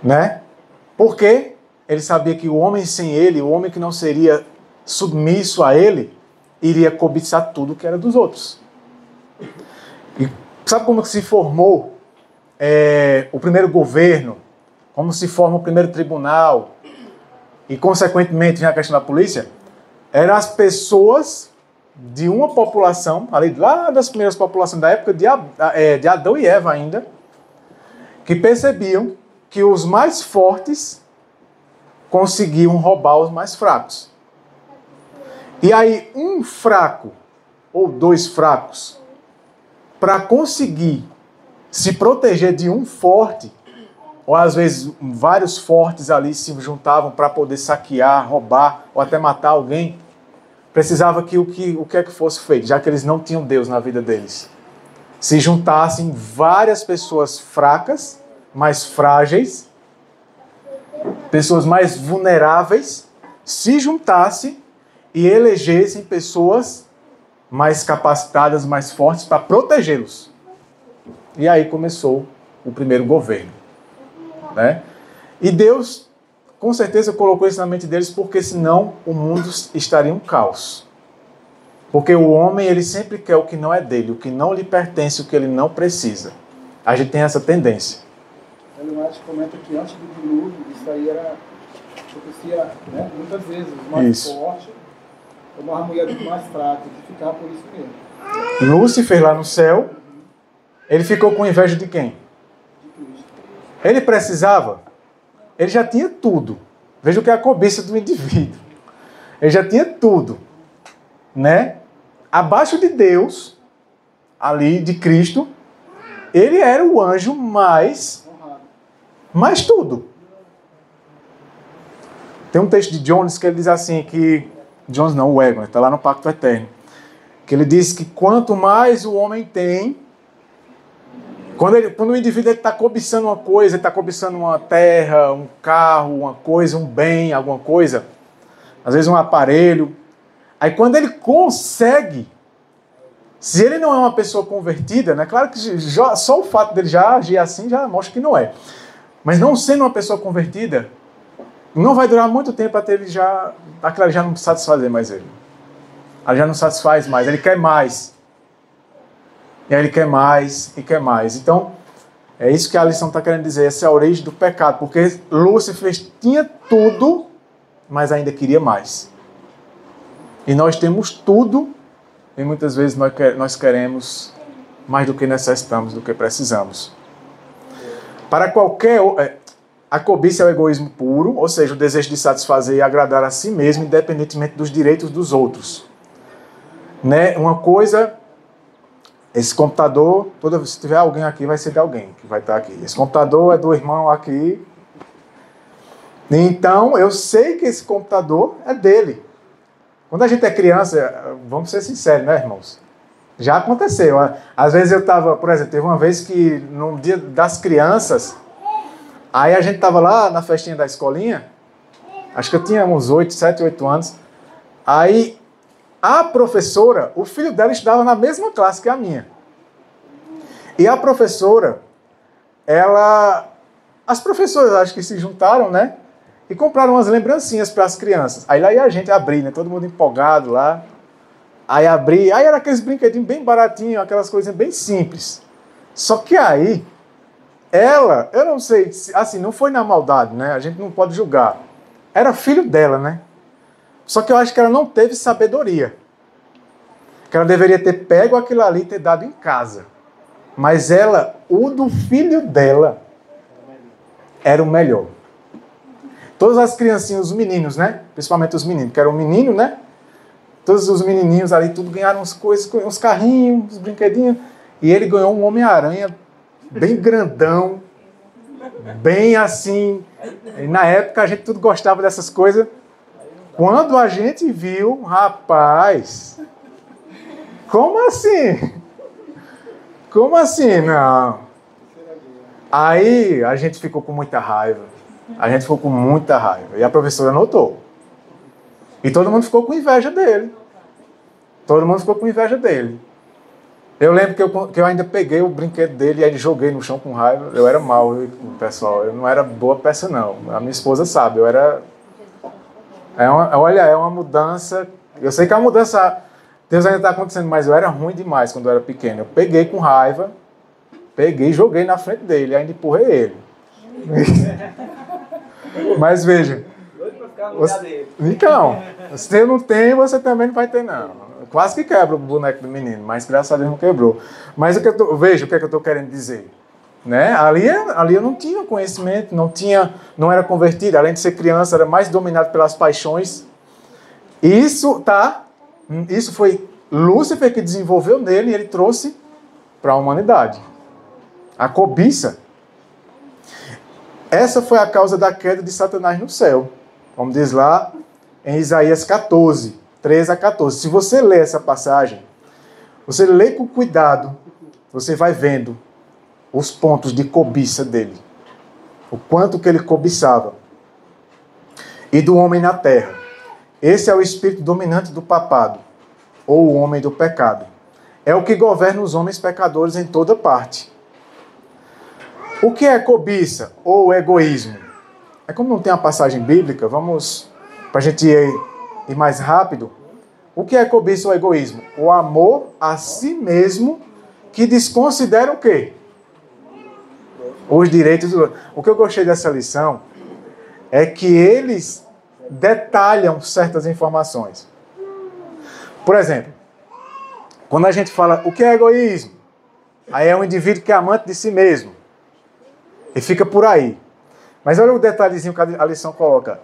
né? Porque ele sabia que o homem sem ele, o homem que não seria submisso a ele, iria cobiçar tudo que era dos outros. E sabe como se formou o primeiro governo, como se forma o primeiro tribunal, e consequentemente vem a questão da polícia, eram as pessoas de uma população, ali lá das primeiras populações da época de Adão e Eva ainda, que percebiam que os mais fortes conseguiam roubar os mais fracos. E aí um fraco ou dois fracos, para conseguir se proteger de um forte, ou às vezes vários fortes ali se juntavam para poder saquear, roubar ou até matar alguém, precisava que o que é que fosse feito, já que eles não tinham Deus na vida deles. Se juntassem várias pessoas fracas, mais frágeis, pessoas mais vulneráveis, se juntassem e elegessem pessoas mais capacitadas, mais fortes para protegê-los. E aí começou o primeiro governo, né? E Deus, com certeza, colocou isso na mente deles, porque senão o mundo estaria um caos. Porque o homem, ele sempre quer o que não é dele, o que não lhe pertence, o que ele não precisa. A gente tem essa tendência. Ele mais comenta que antes do dilúvio, isso aí acontecia, né, muitas vezes, os mais fortes tomar a mulher dos mais fracos, e ficava por isso mesmo. Lúcifer lá no céu, ele ficou com inveja de quem? Ele precisava? Ele já tinha tudo. Veja o que é a cobiça do indivíduo. Ele já tinha tudo, né? Abaixo de Deus, ali de Cristo, ele era o anjo mais tudo. Tem um texto de Jones que ele diz assim, que Jones não, o Egon, está lá no Pacto Eterno, que ele diz que quanto mais o homem tem, quando o indivíduo está cobiçando uma coisa, ele está cobiçando uma terra, um carro, uma coisa, um bem, alguma coisa, às vezes um aparelho, aí quando ele consegue, se ele não é uma pessoa convertida, né, claro que só o fato dele já agir assim já mostra que não é, mas não sendo uma pessoa convertida, não vai durar muito tempo até ele aquilo já não satisfazer mais ele. Ele já não satisfaz mais, ele quer mais. E aí ele quer mais e quer mais. Então, é isso que a lição está querendo dizer. Essa é a origem do pecado. Porque Lúcifer tinha tudo, mas ainda queria mais. E nós temos tudo, e muitas vezes nós queremos mais do que necessitamos, do que precisamos. Para a cobiça é o egoísmo puro, ou seja, o desejo de satisfazer e agradar a si mesmo, independentemente dos direitos dos outros. Né? Uma coisa, esse computador, se tiver alguém aqui, vai ser de alguém que vai estar aqui. Esse computador é do irmão aqui. Então, eu sei que esse computador é dele. Quando a gente é criança, vamos ser sinceros, né, irmãos? Já aconteceu. Às vezes eu estava, por exemplo, teve uma vez que no dia das crianças, aí a gente estava lá na festinha da escolinha, acho que eu tinha uns 7, 8 anos, aí a professora, o filho dela estudava na mesma classe que a minha. E a professora, as professoras acho que se juntaram, né? E compraram umas lembrancinhas para as crianças. Aí lá ia a gente abrir, né? Todo mundo empolgado lá. Aí abri, aí era aqueles brinquedinhos bem baratinhos, aquelas coisinhas bem simples. Só que aí, eu não sei, assim, não foi na maldade, né? A gente não pode julgar. Era filho dela, né? Só que eu acho que ela não teve sabedoria. Que ela deveria ter pego aquilo ali e ter dado em casa. Mas o do filho dela, era o melhor. Todas as criancinhas, os meninos, né? Principalmente os meninos, que eram menino, né? Todos os menininhos ali, tudo ganharam umas coisas, uns carrinhos, uns brinquedinhos. E ele ganhou um Homem-Aranha bem grandão, bem assim. E na época a gente tudo gostava dessas coisas. Quando a gente viu, rapaz, como assim? Como assim? Não. Aí a gente ficou com muita raiva. A gente ficou com muita raiva. E a professora notou. E todo mundo ficou com inveja dele. Todo mundo ficou com inveja dele. Eu lembro que eu ainda peguei o brinquedo dele e aí joguei no chão com raiva. Eu era mau, pessoal. Eu não era boa peça, não. A minha esposa sabe. Eu era... Olha, é uma mudança... Eu sei que a mudança... Deus ainda está acontecendo, mas eu era ruim demais quando eu era pequeno. Eu peguei com raiva Peguei e joguei na frente dele, ainda empurrei ele. Mas veja. Então, se não tem, você também não vai ter, não. Quase que quebra o boneco do menino, mas graças a Deus não quebrou. Mas veja o que é que eu estou querendo dizer. Né? Ali eu não tinha conhecimento, não era convertido, além de ser criança, era mais dominado pelas paixões. Isso foi Lúcifer que desenvolveu nele e ele trouxe para a humanidade. A cobiça. Essa foi a causa da queda de Satanás no céu. Como diz lá em Isaías 14, 13 a 14. Se você ler essa passagem, você lê com cuidado, você vai vendo os pontos de cobiça dele. O quanto que ele cobiçava. E do homem na terra. Esse é o espírito dominante do papado, ou o homem do pecado. É o que governa os homens pecadores em toda parte. O que é cobiça ou egoísmo? É como não tem a passagem bíblica, vamos, para a gente ir mais rápido. O que é cobiça ou egoísmo? O amor a si mesmo que desconsidera o quê? Os direitos do outro. O que eu gostei dessa lição é que eles detalham certas informações. Por exemplo, quando a gente fala o que é egoísmo, aí é um indivíduo que é amante de si mesmo. E fica por aí. Mas olha o detalhezinho que a lição coloca.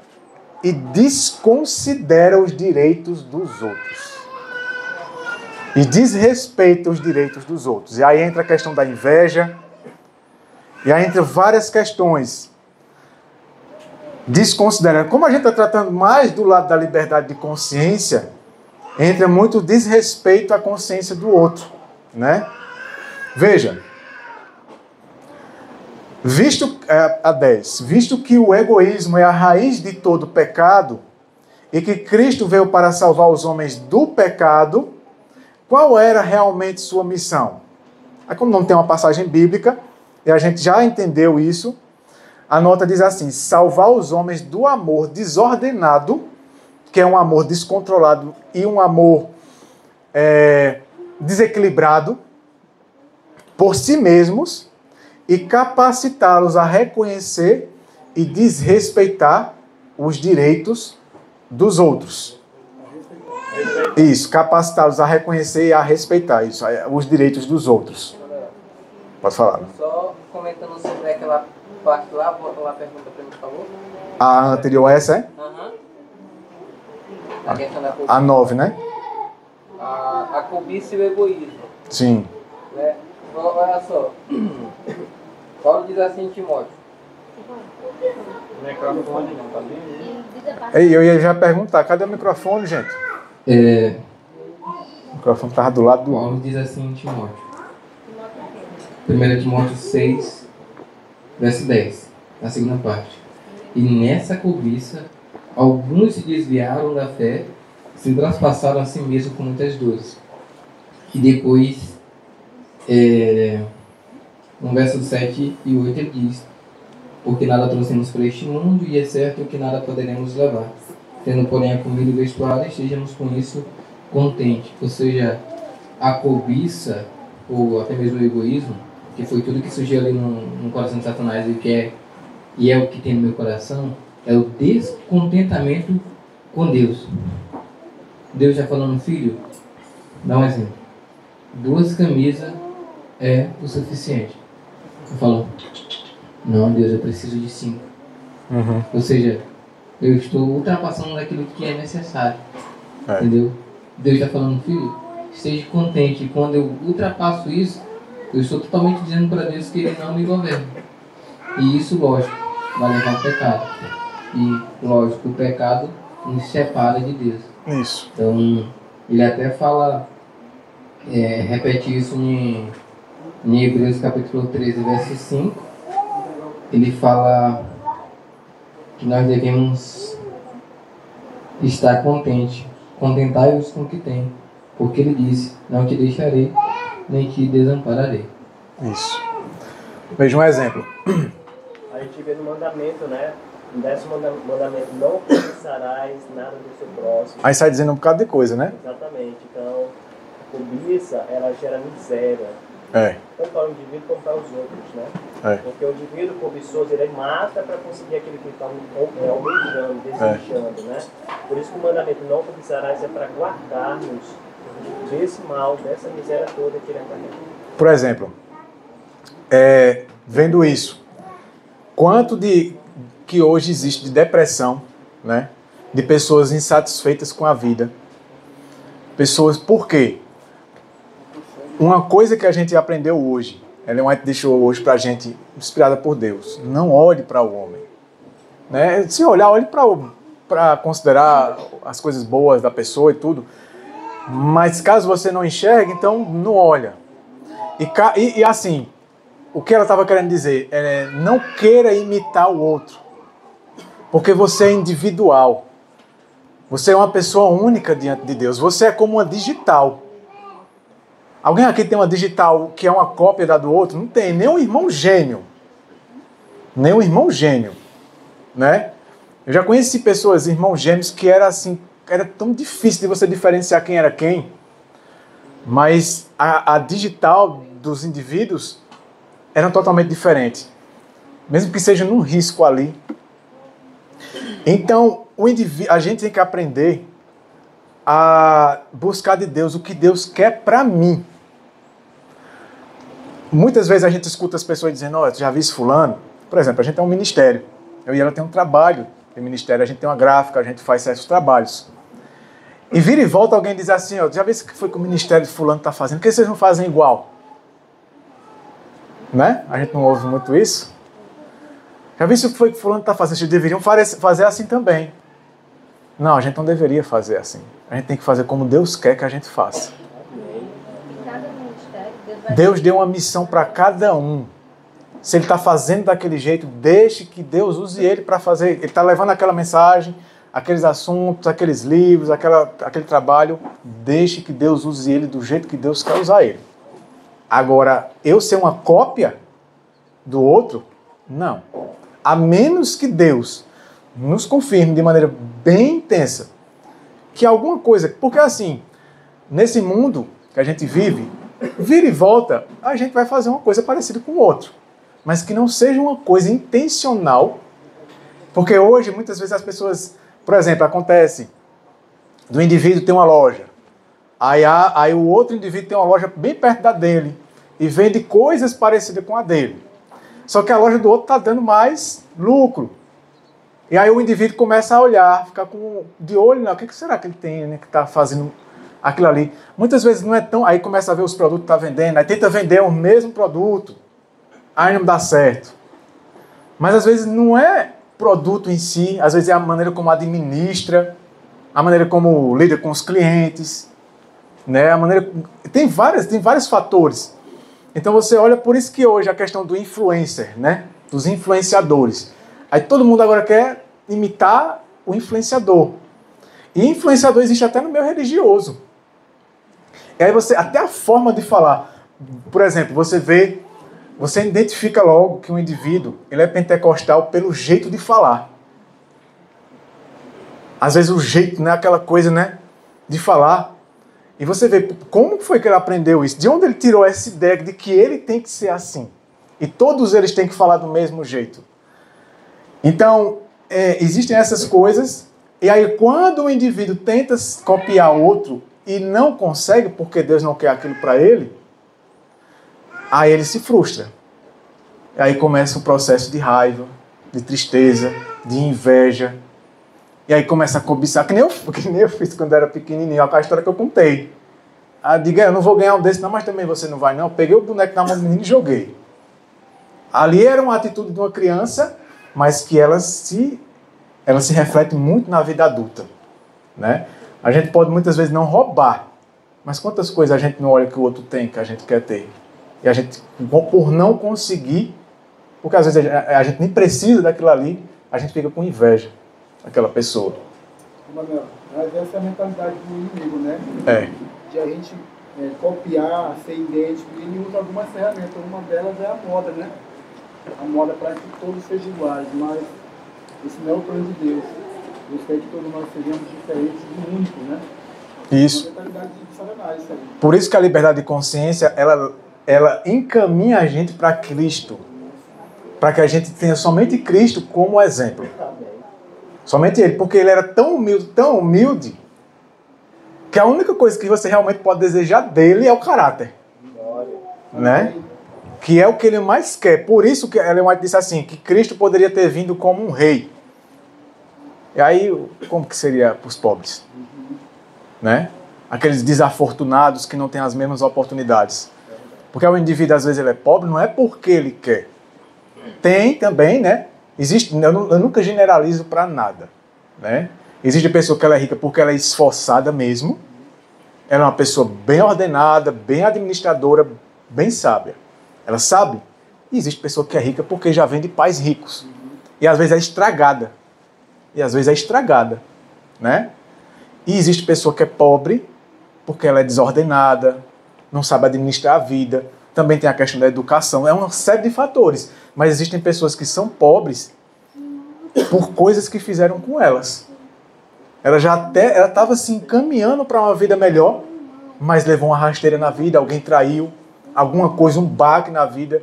E desconsidera os direitos dos outros. E desrespeita os direitos dos outros. E aí entra a questão da inveja. E aí entra várias questões. Desconsiderando. Como a gente está tratando mais do lado da liberdade de consciência, entra muito o desrespeito à consciência do outro. Né? Veja. Visto que o egoísmo é a raiz de todo pecado e que Cristo veio para salvar os homens do pecado, qual era realmente sua missão? Aí, como não tem uma passagem bíblica, e a gente já entendeu isso, a nota diz assim: salvar os homens do amor desordenado, que é um amor descontrolado e um amor desequilibrado por si mesmos, e capacitá-los a reconhecer e desrespeitar os direitos dos outros. Isso, capacitá-los a reconhecer e a respeitar isso, os direitos dos outros. Pode falar. Só comentando sobre aquela parte lá, volta lá a pergunta para mim, por favor. A anterior a essa, é? Aham. A questão da A 9, né? A cobiça e o egoísmo. Sim. Né? Olha só. Paulo diz assim em Timóteo. O microfone não tá bem. Ei, eu ia já perguntar, cadê o microfone, gente? O microfone estava do lado do Paulo homem. diz assim em Timóteo. 1 Timóteo 6, verso 10, na segunda parte. E nessa cobiça, alguns se desviaram da fé, se traspassaram a si mesmos com muitas dores. E depois, no verso 7 e 8 ele diz: porque nada trouxemos para este mundo, e é certo que nada poderemos levar. Tendo, porém, a comida e o vestuário, estejamos com isso contentes. Ou seja, a cobiça, ou até mesmo o egoísmo, que foi tudo que surgiu ali no coração de Satanás e é o que tem no meu coração, é o descontentamento com Deus. Deus já falando: filho, dá um exemplo. 2 camisas é o suficiente. Eu falo: não, Deus, eu preciso de 5. Uhum. Ou seja, eu estou ultrapassando aquilo que é necessário. Entendeu? Deus está falando: filho, esteja contente. E quando eu ultrapasso isso, eu estou totalmente dizendo para Deus que Ele não me governa. E isso, lógico, vai levar ao pecado. E, lógico, o pecado nos separa de Deus. Isso. Então, ele até fala, repete isso em Hebreus capítulo 13, verso 5. Ele fala que nós devemos estar contentes. Contentai-vos com o que tem. Porque ele disse: não te deixarei, nem te desampararei. Isso. Veja um exemplo. A gente vê no mandamento, né? No 10º mandamento: não cobiçarás nada do seu próximo. Aí sai dizendo um bocado de coisa, né? Exatamente. Então, a cobiça, ela gera miséria. tanto para o indivíduo como para os outros, né? Porque o indivíduo cobiçoso, ele mata para conseguir aquilo que ele está almejando, desejando, né? Por isso que o mandamento não cobiçarás é para guardarmos desse mal, dessa miséria toda que ele acarreta. Por exemplo, vendo isso, quanto que hoje existe de depressão, né? De pessoas insatisfeitas com a vida. Pessoas, por quê? Uma coisa que a gente aprendeu hoje, Ellen White deixou hoje pra gente, inspirada por Deus, não olhe para o homem. Né? Se olhar, olhe para considerar as coisas boas da pessoa e tudo, mas caso você não enxergue, então não olha. E assim, o que ela estava querendo dizer é não queira imitar o outro, porque você é individual. Você é uma pessoa única diante de Deus. Você é como uma digital. Alguém aqui tem uma digital que é uma cópia da do outro? Não tem. Nem um irmão gêmeo. Nem um irmão gêmeo. Né? Eu já conheci pessoas, irmãos gêmeos, que era assim, era tão difícil de você diferenciar quem era quem. Mas a digital dos indivíduos era totalmente diferente. Mesmo que seja num risco ali. Então, a gente tem que aprender a buscar de Deus o que Deus quer para mim. Muitas vezes a gente escuta as pessoas dizendo, olha, já vi esse fulano? Por exemplo, a gente tem um ministério. Eu e ela tem um trabalho de ministério, a gente tem uma gráfica, a gente faz certos trabalhos. E vira e volta alguém diz assim, ó, já vi o que foi que o ministério de fulano está fazendo? Por que vocês não fazem igual? Né? A gente não ouve muito isso. Já vi o que foi que fulano está fazendo? Vocês deveriam fazer assim também. Não, a gente não deveria fazer assim. A gente tem que fazer como Deus quer que a gente faça. Deus deu uma missão para cada um. Se ele está fazendo daquele jeito, deixe que Deus use ele para fazer. Ele está levando aquela mensagem, aqueles assuntos, aqueles livros, aquele trabalho. Deixe que Deus use ele do jeito que Deus quer usar ele. Agora, eu ser uma cópia do outro? Não. A menos que Deus nos confirme de maneira bem intensa que alguma coisa... Porque assim, nesse mundo que a gente vive, vira e volta, a gente vai fazer uma coisa parecida com o outro. Mas que não seja uma coisa intencional. Porque hoje, muitas vezes, as pessoas... Por exemplo, acontece do indivíduo ter uma loja. Aí o outro indivíduo tem uma loja bem perto da dele e vende coisas parecidas com a dele. Só que a loja do outro está dando mais lucro. E aí o indivíduo começa a olhar, ficar de olho, o que será que ele tem, né, que está fazendo aquilo ali. Muitas vezes não é tão... Aí começa a ver os produtos que está vendendo, aí tenta vender o mesmo produto, aí não dá certo. Mas às vezes não é produto em si, às vezes é a maneira como administra, a maneira como lida com os clientes, né? Tem vários fatores. Então você olha, por isso que hoje a questão do influencer, né? Dos influenciadores. Aí todo mundo agora quer imitar o influenciador. E influenciador existe até no meio religioso. E aí até a forma de falar. Por exemplo, você identifica logo que um indivíduo ele é pentecostal pelo jeito de falar. Às vezes o jeito, né, aquela coisa, né, de falar. E você vê como foi que ele aprendeu isso. De onde ele tirou essa ideia de que ele tem que ser assim. E todos eles têm que falar do mesmo jeito. Então, existem essas coisas. E aí quando o indivíduo tenta copiar outro e não consegue, porque Deus não quer aquilo para ele, aí ele se frustra. E aí começa o processo de raiva, de tristeza, de inveja. E aí começa a cobiçar, que nem eu fiz quando era pequenininho, a história que eu contei. Diga, eu não vou ganhar um desse não, mas também você não vai não. Eu peguei o boneco na mão do menino e joguei. Ali era uma atitude de uma criança, mas que ela se reflete muito na vida adulta. Né? A gente pode muitas vezes não roubar, mas quantas coisas a gente não olha que o outro tem, que a gente quer ter? E a gente, por não conseguir, porque às vezes a gente nem precisa daquilo ali, a gente fica com inveja daquela pessoa. Manuel, mas essa é a mentalidade do inimigo, né? De a gente copiar, ser idêntico, e ele usa algumas ferramentas. Uma delas é a moda, né? A moda para que todos sejam iguais, mas isso não é o plano de Deus. Deus quer que todos nós sejamos diferentes e únicos, né? Isso. É uma mentalidade de Satanás, isso aí. Por isso que a liberdade de consciência, ela ela encaminha a gente para Cristo, para que a gente tenha somente Cristo como exemplo. Somente Ele, porque Ele era tão humilde, que a única coisa que você realmente pode desejar dele é o caráter. Né? Que é o que ele mais quer. Por isso que Ellen White disse assim, que Cristo poderia ter vindo como um rei. E aí, como que seria para os pobres? Né? Aqueles desafortunados que não têm as mesmas oportunidades. Porque o indivíduo, às vezes, ele é pobre, não é porque ele quer. Tem também, né? Existe, eu nunca generalizo para nada. Né? Existe pessoa que ela é rica porque ela é esforçada mesmo. Ela é uma pessoa bem ordenada, bem administradora, bem sábia. Ela sabe. E existe pessoa que é rica porque já vem de pais ricos. E às vezes é estragada. Né? E existe pessoa que é pobre porque ela é desordenada, não sabe administrar a vida. Também tem a questão da educação. É uma série de fatores. Mas existem pessoas que são pobres por coisas que fizeram com elas. Ela estava se encaminhando para uma vida melhor, mas levou uma rasteira na vida, alguém traiu, alguma coisa, um baque na vida,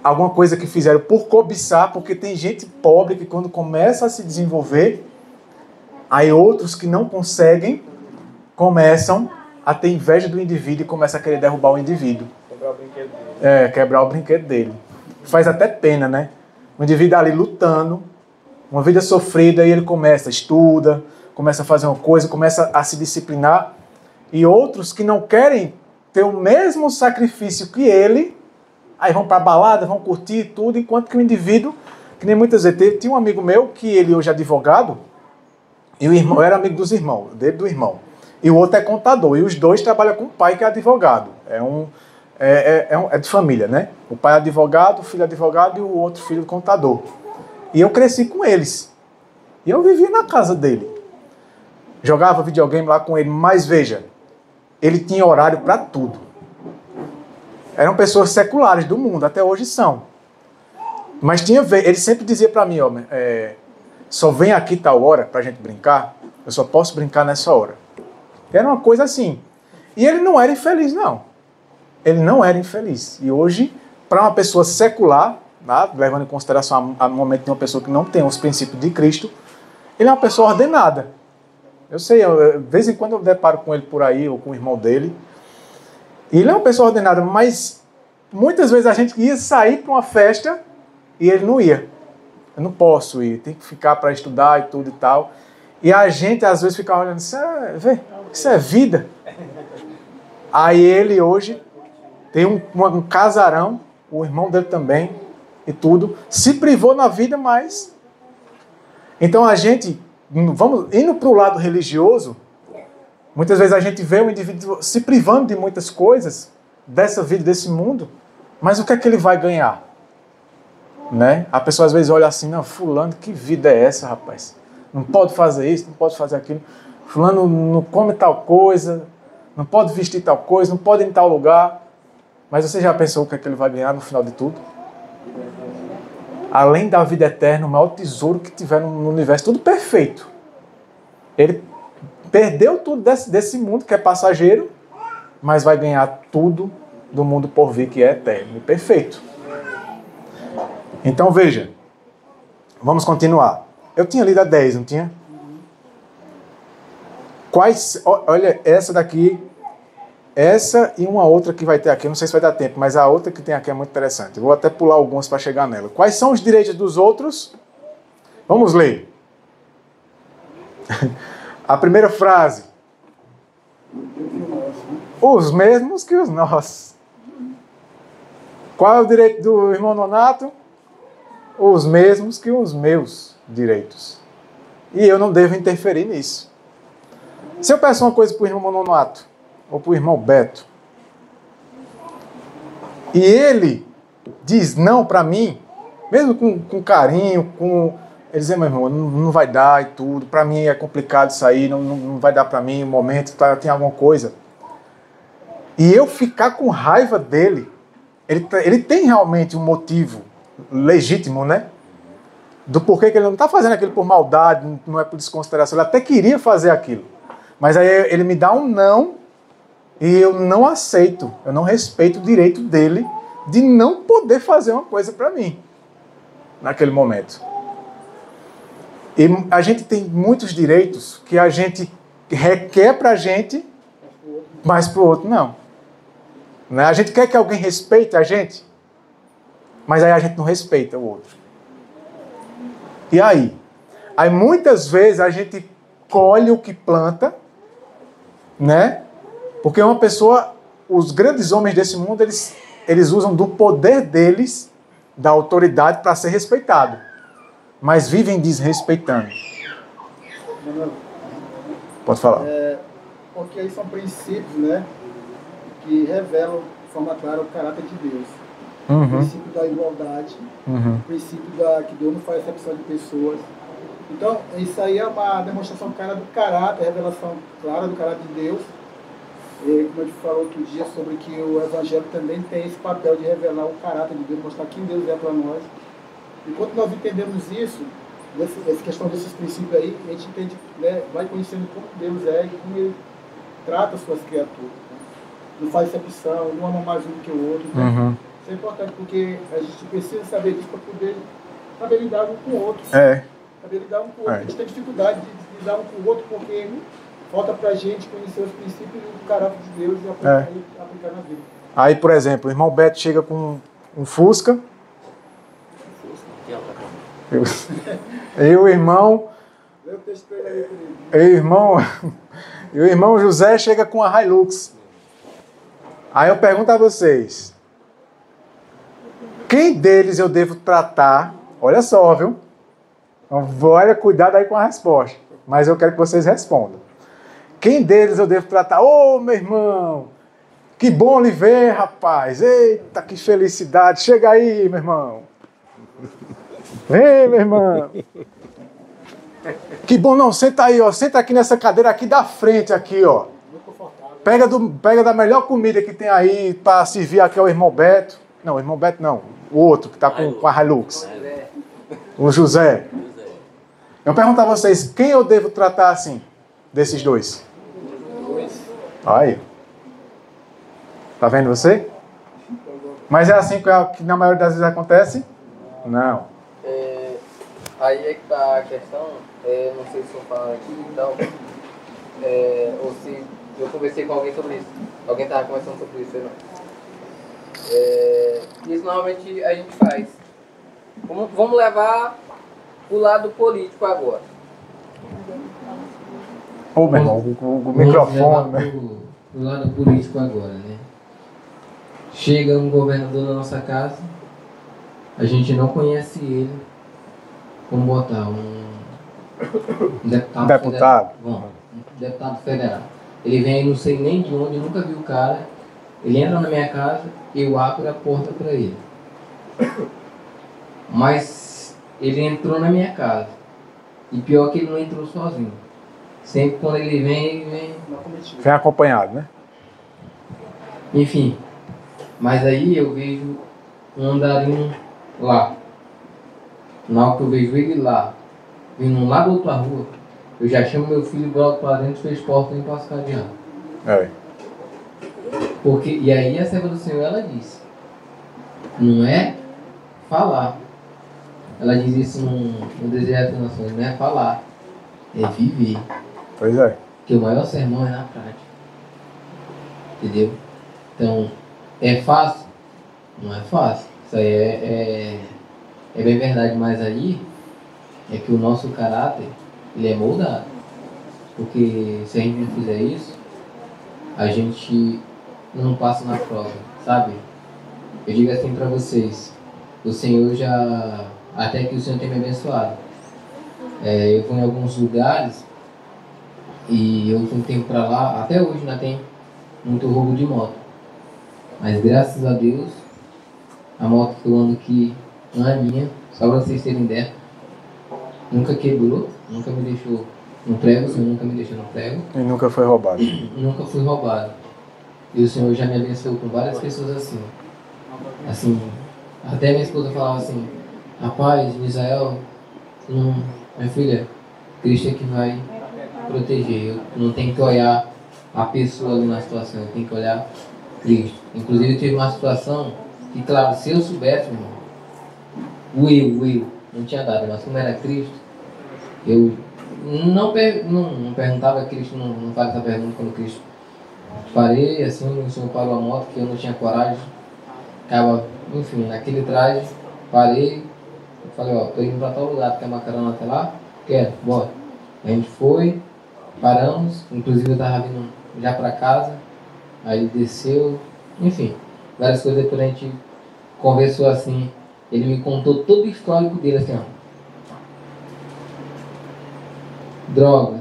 alguma coisa que fizeram por cobiçar, porque tem gente pobre que quando começa a se desenvolver, aí outros que não conseguem começam a ter inveja do indivíduo e começam a querer derrubar o indivíduo. Quebrar o brinquedo dele. Quebrar o brinquedo dele. Faz até pena, né? O indivíduo ali lutando, uma vida sofrida, e ele estuda, começa a fazer uma coisa, começa a se disciplinar, e outros que não querem ter o mesmo sacrifício que ele, aí vão para a balada, vão curtir tudo, enquanto que o indivíduo, que nem muitas vezes tinha um amigo meu, que ele hoje é advogado, e o irmão era amigo dos irmãos, dele do irmão, e o outro é contador, e os dois trabalham com o pai que é advogado, é de família, né? O pai é advogado, o filho é advogado e o outro filho contador. E eu cresci com eles. E eu vivia na casa dele. Jogava videogame lá com ele, mas veja, ele tinha horário para tudo. Eram pessoas seculares do mundo, até hoje são. Mas ele sempre dizia para mim, só vem aqui tal hora para a gente brincar, eu só posso brincar nessa hora. Era uma coisa assim. E ele não era infeliz, não. Ele não era infeliz. E hoje, para uma pessoa secular, levando em consideração o momento de uma pessoa que não tem os princípios de Cristo, ele é uma pessoa ordenada. Eu sei, de vez em quando eu deparo com ele por aí, ou com o irmão dele. E ele é uma pessoa ordenada, mas muitas vezes a gente ia sair para uma festa e ele não ia. Eu não posso ir, tem que ficar para estudar e tudo e tal. E a gente às vezes fica olhando, isso é vida. Aí ele hoje tem um casarão, o irmão dele também, e tudo, se privou na vida, mas... Então a gente, indo para o lado religioso, muitas vezes a gente vê o indivíduo se privando de muitas coisas, dessa vida, desse mundo, mas o que é que ele vai ganhar? Né? A pessoa às vezes olha assim, não, fulano, que vida é essa, rapaz? Não pode fazer isso, não pode fazer aquilo. Fulano não come tal coisa, não pode vestir tal coisa, não pode ir em tal lugar. Mas você já pensou o que é que ele vai ganhar no final de tudo? Além da vida eterna, o maior tesouro que tiver no universo, tudo perfeito. Ele perdeu tudo desse mundo que é passageiro, mas vai ganhar tudo do mundo por vir que é eterno e perfeito. Então veja, vamos continuar. Eu tinha lido a 10, não tinha? Olha, essa daqui, essa e uma outra que vai ter aqui, não sei se vai dar tempo, mas a outra que tem aqui é muito interessante. Eu vou até pular algumas para chegar nela. Quais são os direitos dos outros? Vamos ler. A primeira frase. Os mesmos que os nossos. Qual é o direito do irmão Nonato? Os mesmos que os meus direitos. E eu não devo interferir nisso. Se eu peço uma coisa para o irmão Nonato, ou para o irmão Beto, e ele diz não para mim, mesmo com carinho, ele diz, meu irmão, não vai dar e tudo, para mim é complicado isso aí, não vai dar para mim, no momento, tem alguma coisa. E eu ficar com raiva dele, ele tem realmente um motivo legítimo, né? Do porquê que ele não está fazendo aquilo por maldade, não é por desconsideração, ele até queria fazer aquilo. Mas aí ele me dá um não, E eu não aceito, eu não respeito o direito dele de não poder fazer uma coisa para mim naquele momento. E a gente tem muitos direitos que a gente requer para a gente, mas para o outro não. Né? A gente quer que alguém respeite a gente, mas aí a gente não respeita o outro. E aí? Aí muitas vezes a gente colhe o que planta, né? Porque uma pessoa, os grandes homens desse mundo, eles usam do poder deles, da autoridade, para ser respeitado. Mas vivem desrespeitando. Pode falar. Porque aí são princípios, né, que revelam de forma clara o caráter de Deus. O princípio da igualdade, o princípio que Deus não faz acepção de pessoas. Então, isso aí é uma demonstração clara do caráter, revelação clara do caráter de Deus. E, como a gente falou outro dia, sobre que o Evangelho também tem esse papel de revelar o caráter de Deus, mostrar quem Deus é para nós. Enquanto nós entendemos isso, essa questão desses princípios aí, a gente entende, né, vai conhecendo como Deus é e como Ele trata as suas criaturas. Né? Não faz exceção, não ama mais um do que o outro. Né? Isso é importante porque a gente precisa saber disso para poder saber lidar um com o outro. Saber lidar um com o outro. A gente tem dificuldade de lidar um com o outro porque falta para a gente conhecer os princípios do caráter de Deus e aplicar na vida. Aí, por exemplo, o irmão Beto chega com um Fusca. E o irmão José chega com a Hilux. Aí eu pergunto a vocês: quem deles eu devo tratar? Olha só, viu? Olha, cuidado aí com a resposta. Mas eu quero que vocês respondam. Quem deles eu devo tratar? Ô, meu irmão, que bom lhe ver, rapaz. Eita, que felicidade. Chega aí, meu irmão. Vem, meu irmão. Que bom, não, senta aí, ó. Senta aqui nessa cadeira aqui da frente, aqui, ó. Pega da melhor comida que tem aí para servir aqui ao irmão Beto. Não, o irmão Beto não. O outro que tá com a Hilux. O José. Eu pergunto a vocês, quem eu devo tratar assim? Desses dois? Aí. Tá vendo você? Mas é assim que na maioria das vezes acontece? Não. Aí é que tá a questão, não sei se eu falo aqui, então, ou se eu conversei com alguém sobre isso. Alguém estava conversando sobre isso, não. Isso normalmente a gente faz. Vamos levar o lado político agora. Ô, meu irmão, o microfone, né? O lado político agora, né? Chega um governador na nossa casa, a gente não conhece ele. Vamos botar um deputado federal. Bom, um deputado federal. Ele vem, não sei nem de onde, eu nunca vi o cara. Ele entra na minha casa, eu abro a porta para ele. Mas ele entrou na minha casa. E pior que ele não entrou sozinho. Sempre quando ele vem Vem acompanhado, né? Enfim. Mas aí eu vejo um andarinho lá. Na hora que eu vejo ele lá, vindo lá da outra rua, eu já chamo meu filho e boto para dentro, fez porta e passo cadeado. Porque, e aí a serva do Senhor, ela disse, não é falar. Ela diz isso no Desejo das Nações, não é falar, é viver. Pois é. Porque o maior sermão é na prática. Entendeu? Então, é fácil? Não é fácil. Isso aí é bem verdade, mas aí é que o nosso caráter, ele é moldado. Porque se a gente não fizer isso, a gente não passa na prova, sabe? Eu digo assim para vocês, o Senhor já, até que o Senhor tem me abençoado. Eu vou em alguns lugares e eu fui um tempo para lá, até hoje ainda tem muito roubo de moto. Mas graças a Deus, a moto que eu ando aqui não é minha, só para vocês terem ideia. Nunca quebrou, nunca me deixou no prego, o Senhor nunca me deixou no prego. E nunca foi roubado. Nunca fui roubado. E o Senhor já me abençoou com várias pessoas assim. Assim, até minha esposa falava assim, rapaz, Israel, minha filha, Cristo é que vai proteger. Eu não tenho que olhar a pessoa ali na situação, eu tenho que olhar Cristo. Inclusive, eu tive uma situação que, claro, se eu soubesse, meu irmão, o eu, não tinha dado, mas como era Cristo, eu não perguntava a Cristo, não faz essa pergunta quando Cristo. Parei, assim, o Senhor parou a moto, que eu não tinha coragem, acaba, enfim, naquele traje, parei, eu falei, ó, tô indo pra tal lugar, quer uma carona até lá? Quero, bora. A gente foi, paramos, inclusive eu tava vindo já pra casa, aí desceu, enfim, várias coisas, depois a gente conversou assim, ele me contou todo o histórico dele, assim, ó. Drogas,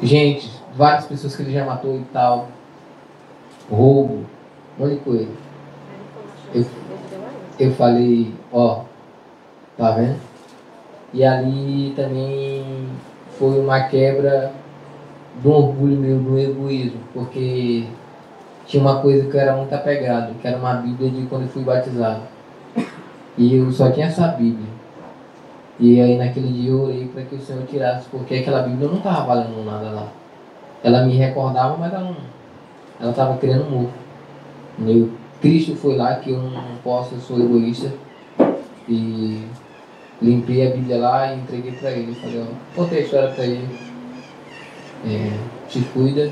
gente, várias pessoas que ele já matou e tal, roubo, um monte de coisa. Eu falei, ó, tá vendo? E ali também foi uma quebra do orgulho meu, do egoísmo, porque tinha uma coisa que eu era muito apegado, que era uma Bíblia de quando eu fui batizado. E eu só tinha essa Bíblia. E aí naquele dia eu orei para que o Senhor tirasse, porque aquela Bíblia não estava valendo nada lá. Ela me recordava, mas ela estava criando um mofo. Cristo foi lá que eu não posso, eu sou egoísta. E limpei a Bíblia lá e entreguei para ele. Falei, ó, contei a história para ele. Te cuida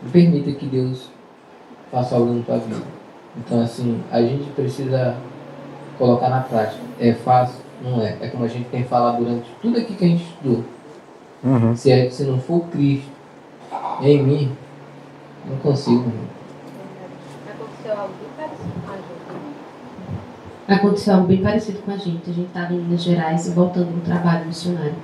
e permita que Deus faça algo na tua vida. Então assim, a gente precisa colocar na prática. É fácil? Não é. É como a gente tem falado durante tudo aqui que a gente estudou. Uhum. Se não for Cristo em mim, não consigo. Aconteceu algo bem parecido com a gente. Aconteceu algo bem parecido com a gente. A gente estava em Minas Gerais e voltando no trabalho missionário.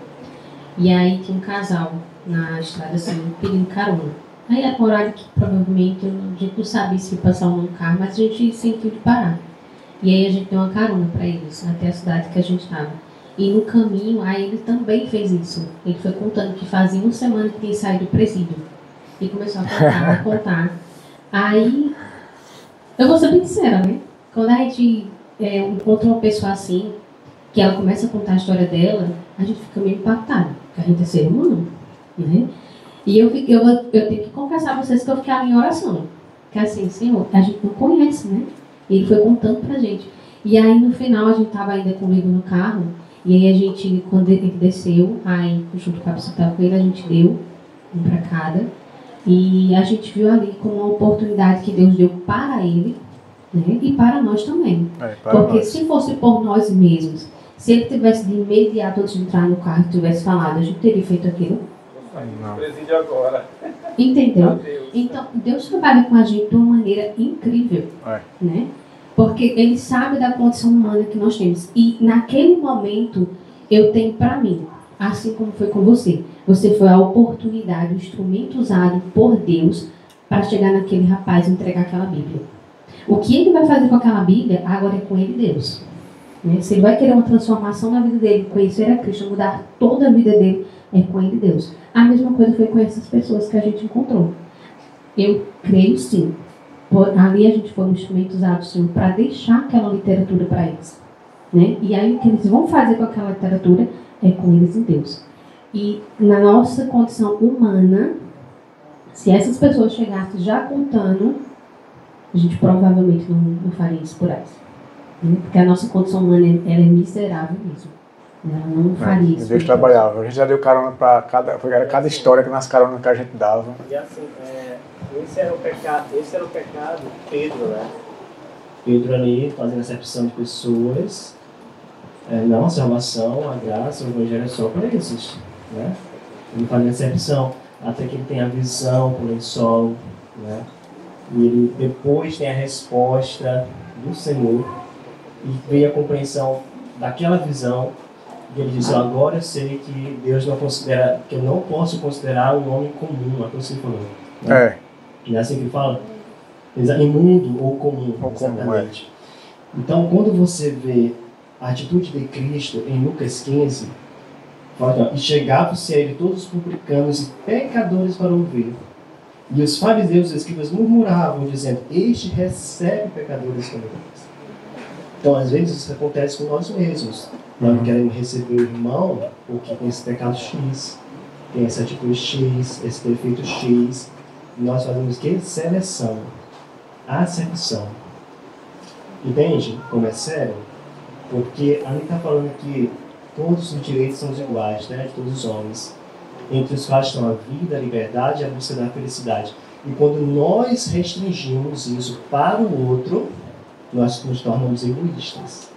E aí tinha um casal na estrada assim, pedindo carona. Aí era um horário que provavelmente a gente não sabia se ia passar um carro, mas a gente sentiu de parar. E aí a gente deu uma carona para eles, até a cidade que a gente estava. E no caminho, aí ele também fez isso. Ele foi contando que fazia uma semana que tinha saído do presídio. E começou a contar. Aí, eu vou ser bem sincera, né? Quando a gente encontra uma pessoa assim, que ela começa a contar a história dela, a gente fica meio impactado, porque a gente é ser humano, né? E eu tenho que confessar a vocês que eu ficava em oração. Que assim, Senhor, a gente não conhece, né? E ele foi contando pra gente. E aí, no final, a gente tava ainda comigo no carro. E aí, a gente, quando ele desceu, aí, junto com a pessoa com ele, a gente deu um pra cada. E a gente viu ali como uma oportunidade que Deus deu para ele, né? E para nós também. Porque nós, se fosse por nós mesmos, se ele tivesse de imediato antes de entrar no carro e tivesse falado, a gente teria feito aquilo? Não. Presídio agora. Entendeu? Então, Deus trabalha com a gente de uma maneira incrível, né? Porque Ele sabe da condição humana que nós temos. E naquele momento, eu tenho para mim, assim como foi com você. Você foi a oportunidade, o instrumento usado por Deus para chegar naquele rapaz e entregar aquela Bíblia. O que ele vai fazer com aquela Bíblia, agora é com ele e Deus. Né? Se ele vai querer uma transformação na vida dele, conhecer a Cristo, mudar toda a vida dele, é com ele e Deus. A mesma coisa foi com essas pessoas que a gente encontrou. Eu creio sim. Ali a gente foi um instrumento usado sim para deixar aquela literatura para eles. Né? E aí o que eles vão fazer com aquela literatura é com eles e Deus. E na nossa condição humana, se essas pessoas chegassem já contando, a gente provavelmente não faria isso por elas. Né? Porque a nossa condição humana ela é miserável mesmo. Ela não faria isso. Deus trabalhava. A gente já deu carona para cada história que nas caronas que a gente dava. E assim, esse era o pecado de Pedro, né? Pedro ali fazendo acepção de pessoas. Não a salvação, a graça, o evangelho é só para esses, né? Ele fazendo acepção até que ele tem a visão por ele sol, né? E ele depois tem a resposta do Senhor e veio a compreensão daquela visão. E ele diz, agora eu sei que Deus não considera, que eu não posso considerar um homem comum, é assim que falou. Né? Não é assim que ele fala? Imundo ou comum, exatamente. Então, quando você vê a atitude de Cristo em Lucas 15, fala, e chegavam-se a ele todos os publicanos e pecadores para ouvir. E os fariseus e os escribas murmuravam, dizendo, este recebe pecadores como eles. Então, às vezes, isso acontece com nós mesmos. Nós não queremos receber o irmão porque tem esse pecado X. tem essa atitude X, esse defeito X. E nós fazemos o quê? Seleção. Acepção. Entende como é sério? Porque a gente está falando que todos os direitos são iguais, né, de todos os homens, entre os quais estão a vida, a liberdade e a busca da felicidade. E quando nós restringimos isso para o outro, nós nos tornamos egoístas.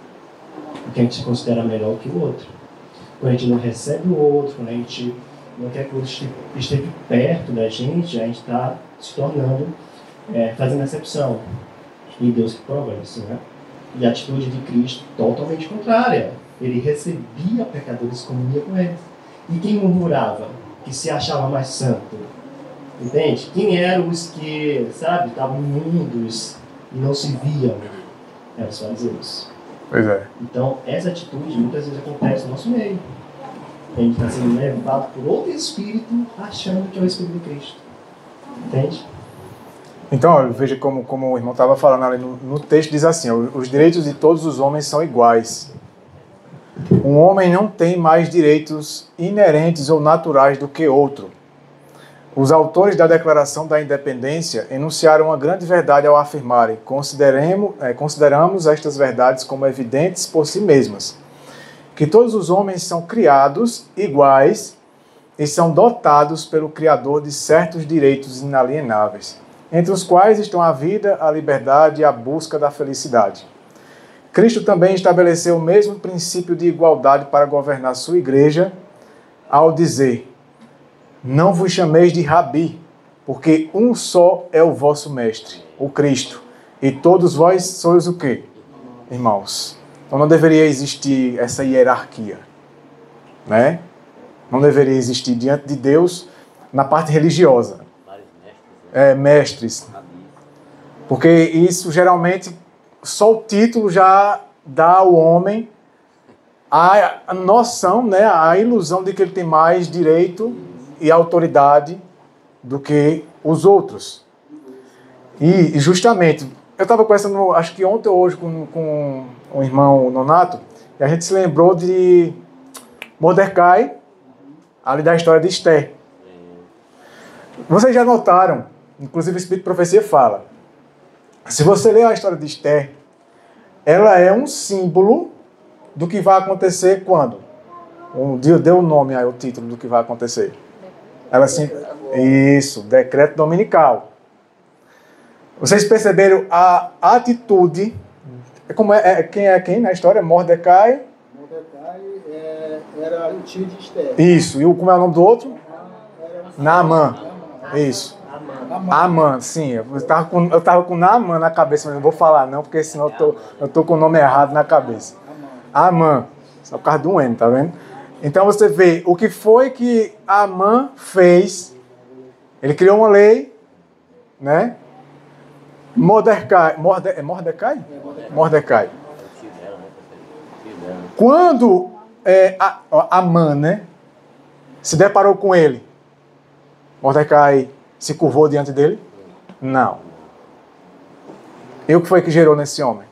Porque a gente se considera melhor que o outro. Quando a gente não recebe o outro, quando a gente não quer que o outro esteja perto da gente, a gente está se tornando, fazendo acepção. E Deus que prova isso, né? E a atitude de Cristo totalmente contrária. Ele recebia pecadores e comia com eles. E quem murmurava, que se achava mais santo? Entende? Quem eram os que, sabe, estavam imundos e não se viam? Eram os fariseus. Pois é. Então, essa atitude muitas vezes acontece no nosso meio. A gente está sendo levado por outro espírito, achando que é o Espírito de Cristo. Entende? Então, olha, veja como o irmão estava falando ali no texto, diz assim: os direitos de todos os homens são iguais. Um homem não tem mais direitos inerentes ou naturais do que outro. Os autores da Declaração da Independência enunciaram uma grande verdade ao afirmarem: consideramos estas verdades como evidentes por si mesmas, que todos os homens são criados iguais e são dotados pelo Criador de certos direitos inalienáveis, entre os quais estão a vida, a liberdade e a busca da felicidade. Cristo também estabeleceu o mesmo princípio de igualdade para governar sua igreja, ao dizer: não vos chameis de rabi, porque um só é o vosso mestre, o Cristo, e todos vós sois o quê? Irmãos. Então não deveria existir essa hierarquia, né? Não deveria existir diante de Deus na parte religiosa. Mestres. Porque isso geralmente, só o título já dá ao homem a noção, né, a ilusão de que ele tem mais direito e autoridade do que os outros. E justamente, eu estava conversando, acho que ontem ou hoje, com o irmão Nonato, e a gente se lembrou de Mordecai, ali da história de Esther. Vocês já notaram, inclusive o Espírito de Profecia fala, se você ler a história de Esther, ela é um símbolo do que vai acontecer quando? Deu o nome aí, o título do que vai acontecer. Ela sim, isso, decreto dominical. Vocês perceberam a atitude? Quem é quem na história? Mordecai? Mordecai era o tio de Esther. Isso. E como é o nome do outro? Naamã. Isso. Amã, sim. Eu estava com Naamã na cabeça, mas não vou falar não, porque senão eu tô com o nome errado na cabeça. Amã. Só por causa do N, tá vendo? Então você vê o que foi que Amã fez. Ele criou uma lei, né? Mordecai. Mordecai. Quando Amã, né, se deparou com ele, Mordecai se curvou diante dele? Não. E o que foi que gerou nesse homem?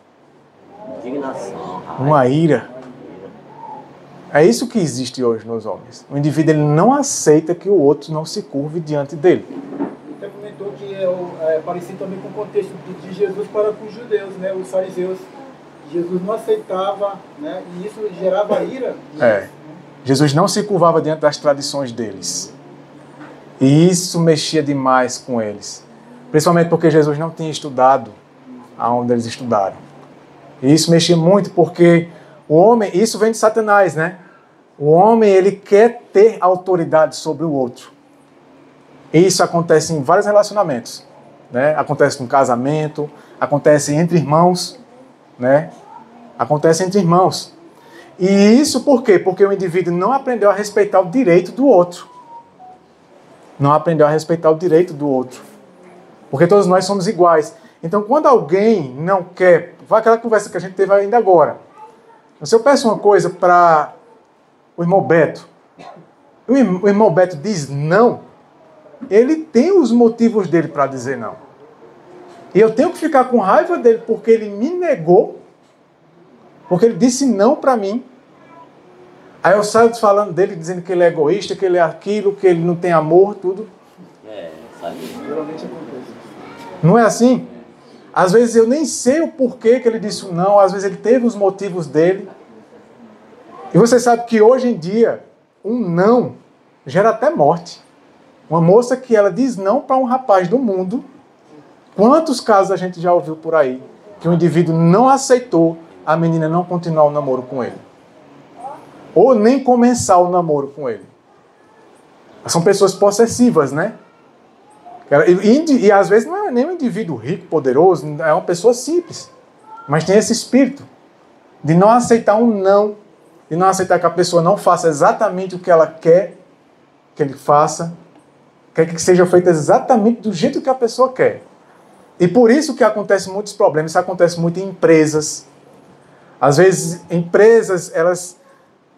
Indignação. Uma ira. É isso que existe hoje nos homens. O indivíduo ele não aceita que o outro não se curve diante dele. Você comentou que é parecido também com o contexto de Jesus para com os judeus, né, os fariseus. Jesus não aceitava, né, e isso gerava ira. Jesus não se curvava diante das tradições deles. E isso mexia demais com eles. Principalmente porque Jesus não tinha estudado aonde eles estudaram. E isso mexia muito porque o homem, isso vem de Satanás, né? O homem, ele quer ter autoridade sobre o outro. E isso acontece em vários relacionamentos, né? Acontece no casamento, acontece entre irmãos, né? Acontece entre irmãos. E isso por quê? Porque o indivíduo não aprendeu a respeitar o direito do outro. Não aprendeu a respeitar o direito do outro. Porque todos nós somos iguais. Então, quando alguém não quer... Vai aquela conversa que a gente teve ainda agora. Se eu peço uma coisa para o irmão Beto, o irmão Beto diz não, ele tem os motivos dele para dizer não. E eu tenho que ficar com raiva dele porque ele me negou, porque ele disse não para mim. Aí eu saio falando dele, dizendo que ele é egoísta, que ele é aquilo, que ele não tem amor, tudo. Sabe? Geralmente acontece. Não é assim? Às vezes eu nem sei o porquê que ele disse um não, às vezes ele teve os motivos dele. E você sabe que hoje em dia, um não gera até morte. Uma moça que ela diz não para um rapaz do mundo. Quantos casos a gente já ouviu por aí que o indivíduo não aceitou a menina não continuar o namoro com ele? Ou nem começar o namoro com ele. São pessoas possessivas, né? E às vezes não é nem um indivíduo rico, poderoso, é uma pessoa simples. Mas tem esse espírito de não aceitar um não, de não aceitar que a pessoa não faça exatamente o que ela quer que ele faça, quer que seja feito exatamente do jeito que a pessoa quer. E por isso que acontecem muitos problemas, isso acontece muito em empresas. Às vezes, empresas, elas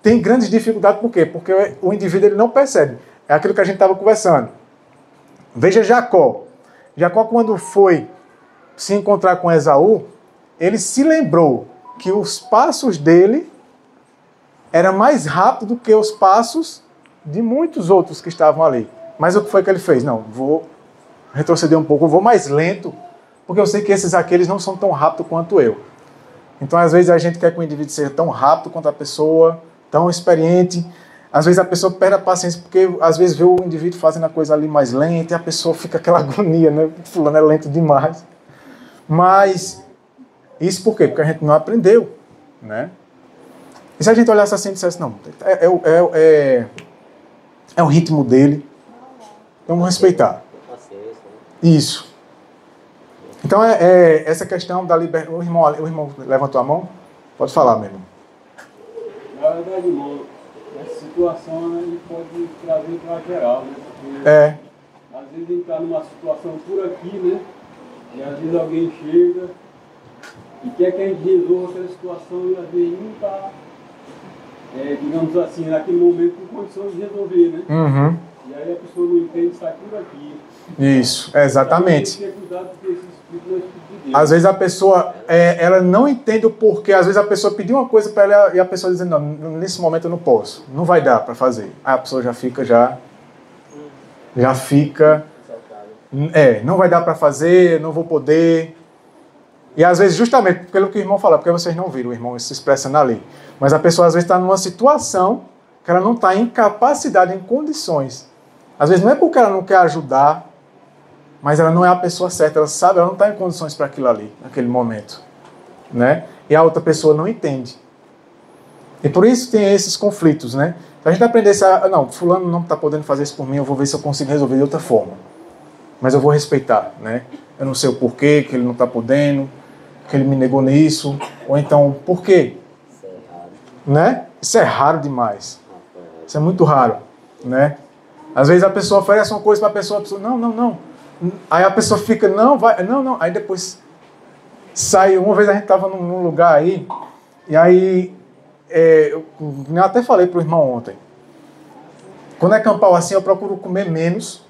têm grandes dificuldades, por quê? Porque o indivíduo ele não percebe. É aquilo que a gente estava conversando. Veja Jacó. Jacó, quando foi se encontrar com Esaú, ele se lembrou que os passos dele eram mais rápidos do que os passos de muitos outros que estavam ali. Mas o que foi que ele fez? Não, vou retroceder um pouco, eu vou mais lento, porque eu sei que esses aqui eles não são tão rápidos quanto eu. Então, às vezes, a gente quer que o indivíduo seja tão rápido quanto a pessoa, tão experiente. Às vezes, a pessoa perde a paciência, porque, às vezes, vê o indivíduo fazendo a coisa ali mais lenta e a pessoa fica aquela agonia, né? Fulano é lento demais. Mas, isso por quê? Porque a gente não aprendeu, né? E se a gente olhasse assim e dissesse, não, é o ritmo dele, vamos respeitar. Isso. Então, essa questão da liberdade... O irmão levantou a mão? Pode falar, meu irmão. Na verdade, irmão, essa situação, né, ele pode trazer para geral, né? Porque, às vezes, ele está numa situação por aqui, né? E às vezes alguém chega e quer que a gente resolva aquela situação e às vezes não está, digamos assim, naquele momento com condições de resolver, né? Uhum. E aí a pessoa não entende, sai por aqui. Isso, exatamente. Tem que ter cuidado com esse espírito no espírito de Deus. Às vezes a pessoa, ela não entende o porquê. Às vezes a pessoa pediu uma coisa para ela e a pessoa dizendo, não, nesse momento eu não posso. Não vai dar para fazer. Aí a pessoa já fica, não vai dar para fazer, não vou poder. E às vezes, justamente pelo que o irmão fala, porque vocês não viram o irmão se expressando ali. Mas a pessoa às vezes está numa situação que ela não está em capacidade, em condições. Às vezes não é porque ela não quer ajudar, mas ela não é a pessoa certa, ela sabe, ela não está em condições para aquilo ali, naquele momento. Né? E a outra pessoa não entende. E por isso tem esses conflitos, né? Se a gente aprendesse não, fulano não está podendo fazer isso por mim, eu vou ver se eu consigo resolver de outra forma. Mas eu vou respeitar, né? Eu não sei o porquê que ele não está podendo, que ele me negou nisso, ou então, por quê? Isso é raro. Né? Isso é raro demais. Isso é muito raro, né? Às vezes a pessoa oferece uma coisa para a pessoa, não. Aí a pessoa fica, não. Aí depois sai. Uma vez a gente estava num lugar aí, e aí eu até falei para o irmão ontem. Quando é campal assim, eu procuro comer menos,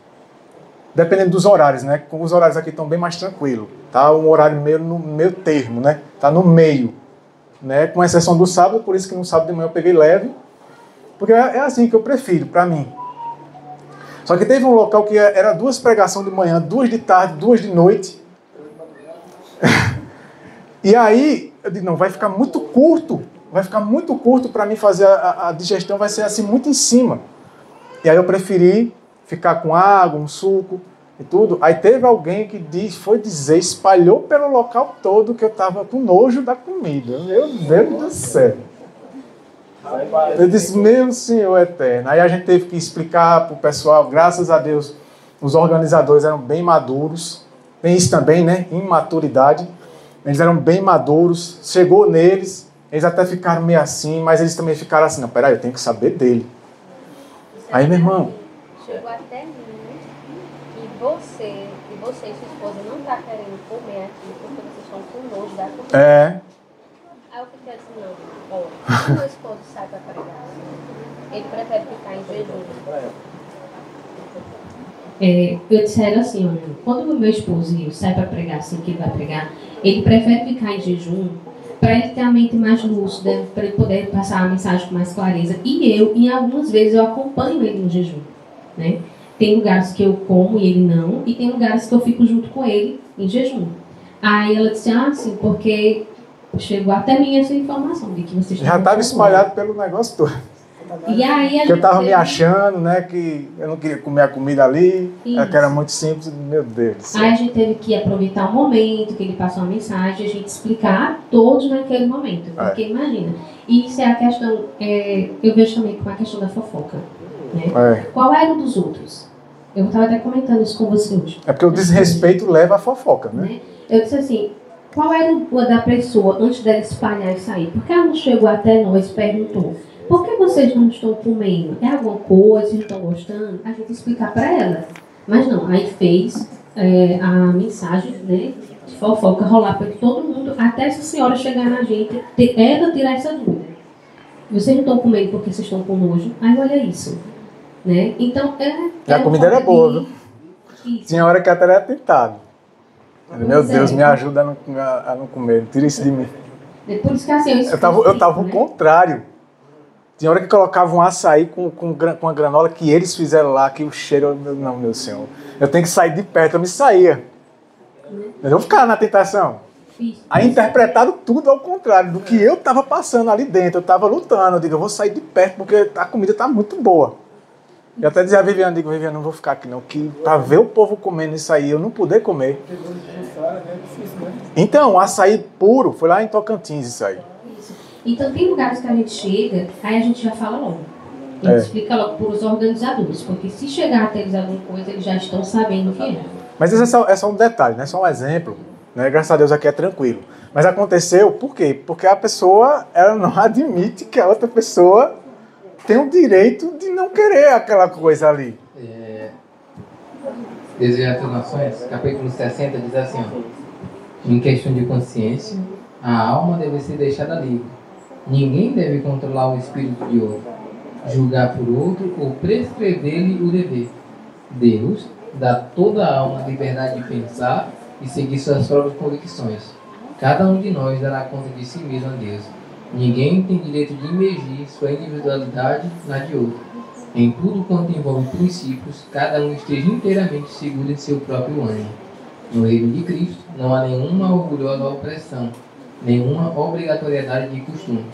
dependendo dos horários, né? Os horários aqui estão bem mais tranquilos. Tá um horário no meio termo, né? Tá no meio, né? Com exceção do sábado, por isso que no sábado de manhã eu peguei leve, porque é assim que eu prefiro, para mim. Só que teve um local que era 2 pregações de manhã, 2 de tarde, 2 de noite. E aí, eu digo, não, vai ficar muito curto para mim fazer a digestão, vai ser assim muito em cima. E aí eu preferi ficar com água, um suco e tudo. Aí teve alguém que espalhou pelo local todo que eu estava com nojo da comida. Meu Deus do céu. Eu disse, meu Senhor eterno. Aí a gente teve que explicar para o pessoal, graças a Deus, os organizadores eram bem maduros. Tem isso também, né? Imaturidade. Eles eram bem maduros. Chegou neles, eles até ficaram meio assim, mas eles também ficaram assim, não, peraí, eu tenho que saber dele. Aí, meu irmão... Chegou até mim que você e sua esposa não estão querendo comer aqui porque vocês estão com nojo da comida. Aí eu fiquei assim, não, quando meu esposo sai para pregar, ele prefere ficar em jejum. Eu disseram assim, olha, quando o meu esposo sai para pregar, assim que ele vai pregar, ele prefere ficar em jejum para ele ter a mente mais lúcida, para ele poder passar a mensagem com mais clareza. E eu, em algumas vezes, eu acompanho ele no jejum, né? Tem lugares que eu como e ele não, e tem lugares que eu fico junto com ele em jejum. Aí ela disse, sim, porque chegou até mim essa informação de que vocês já estava espalhado pelo negócio todo. E aí que eu estava me achando, né, que eu não queria comer a comida ali, que era muito simples, meu Deus. Aí a gente teve que aproveitar o momento que ele passou a mensagem, a gente explicar a todos naquele momento, porque imagina, isso é a questão, eu vejo também com a questão da fofoca, né? Qual era o dos outros? Eu estava até comentando isso com você hoje. É porque o desrespeito leva à fofoca, né? Eu disse assim, qual era o da pessoa antes dela espalhar e sair? Porque ela não chegou até nós e perguntou, por que vocês não estão comendo? É alguma coisa, vocês não estão gostando? A gente explicar para ela. Mas não, aí fez a mensagem, né, de fofoca rolar para todo mundo, até essa senhora chegar na gente, ela tirar essa dúvida. Vocês não estão comendo porque vocês estão com nojo? Aí olha isso. Né? Então, a comida era boa, viu? Isso. Tinha hora que até era tentado. Meu Deus, me ajuda a não comer, tira isso de mim. É por isso que assim, eu tava o contrário. Tinha hora que colocavam um açaí com a granola que eles fizeram lá, que o cheiro... Não, meu senhor. Eu tenho que sair de perto, eu me saía. Eu vou ficar na tentação. Aí interpretado tudo ao contrário do que eu estava passando ali dentro. Eu estava lutando. Eu digo, eu vou sair de perto porque a comida está muito boa. Eu até dizia a Viviane, Viviane, não vou ficar aqui não, que para ver o povo comendo isso aí, eu não poder comer. Então, açaí puro, foi lá em Tocantins isso aí. Então, tem lugares que a gente chega, aí a gente já fala logo. A gente explica logo para os organizadores, porque se chegar até eles alguma coisa, eles já estão sabendo o que é. Mas esse é só um detalhe, né? Só um exemplo. Né? Graças a Deus aqui é tranquilo. Mas aconteceu, por quê? Porque a pessoa, ela não admite que a outra pessoa tem o direito de não querer aquela coisa ali. Desejo das Nações, capítulo 60, diz assim, em questão de consciência, a alma deve ser deixada livre. Ninguém deve controlar o espírito de outro, julgar por outro ou prescrever-lhe o dever. Deus dá toda a alma a liberdade de pensar e seguir suas próprias convicções. Cada um de nós dará conta de si mesmo a Deus. Ninguém tem direito de imergir sua individualidade na de outro. Em tudo quanto envolve princípios, cada um esteja inteiramente seguro em seu próprio ânimo. No reino de Cristo, não há nenhuma orgulhosa opressão, nenhuma obrigatoriedade de costume.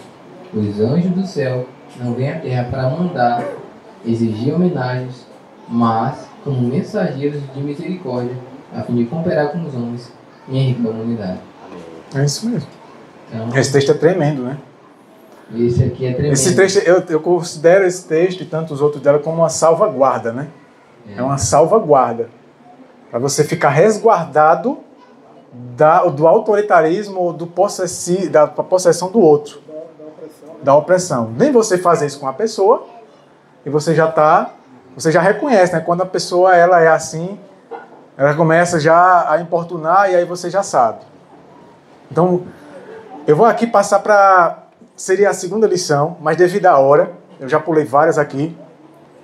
Os anjos do céu não vêm à terra para mandar, exigir homenagens, mas como mensageiros de misericórdia, a fim de cooperar com os homens em comunidade. É isso mesmo. Então, esse texto é tremendo, né? Esse aqui é tremendo. Esse texto, eu considero esse texto e tantos outros dela como uma salvaguarda, né? É uma salvaguarda. Para você ficar resguardado do autoritarismo ou da possessão do outro. Da opressão. Nem você fazer isso com a pessoa e você já reconhece, né? Quando a pessoa ela é assim, ela começa já a importunar e aí você já sabe. Então, eu vou aqui passar seria a segunda lição, mas devido à hora, eu já pulei várias aqui.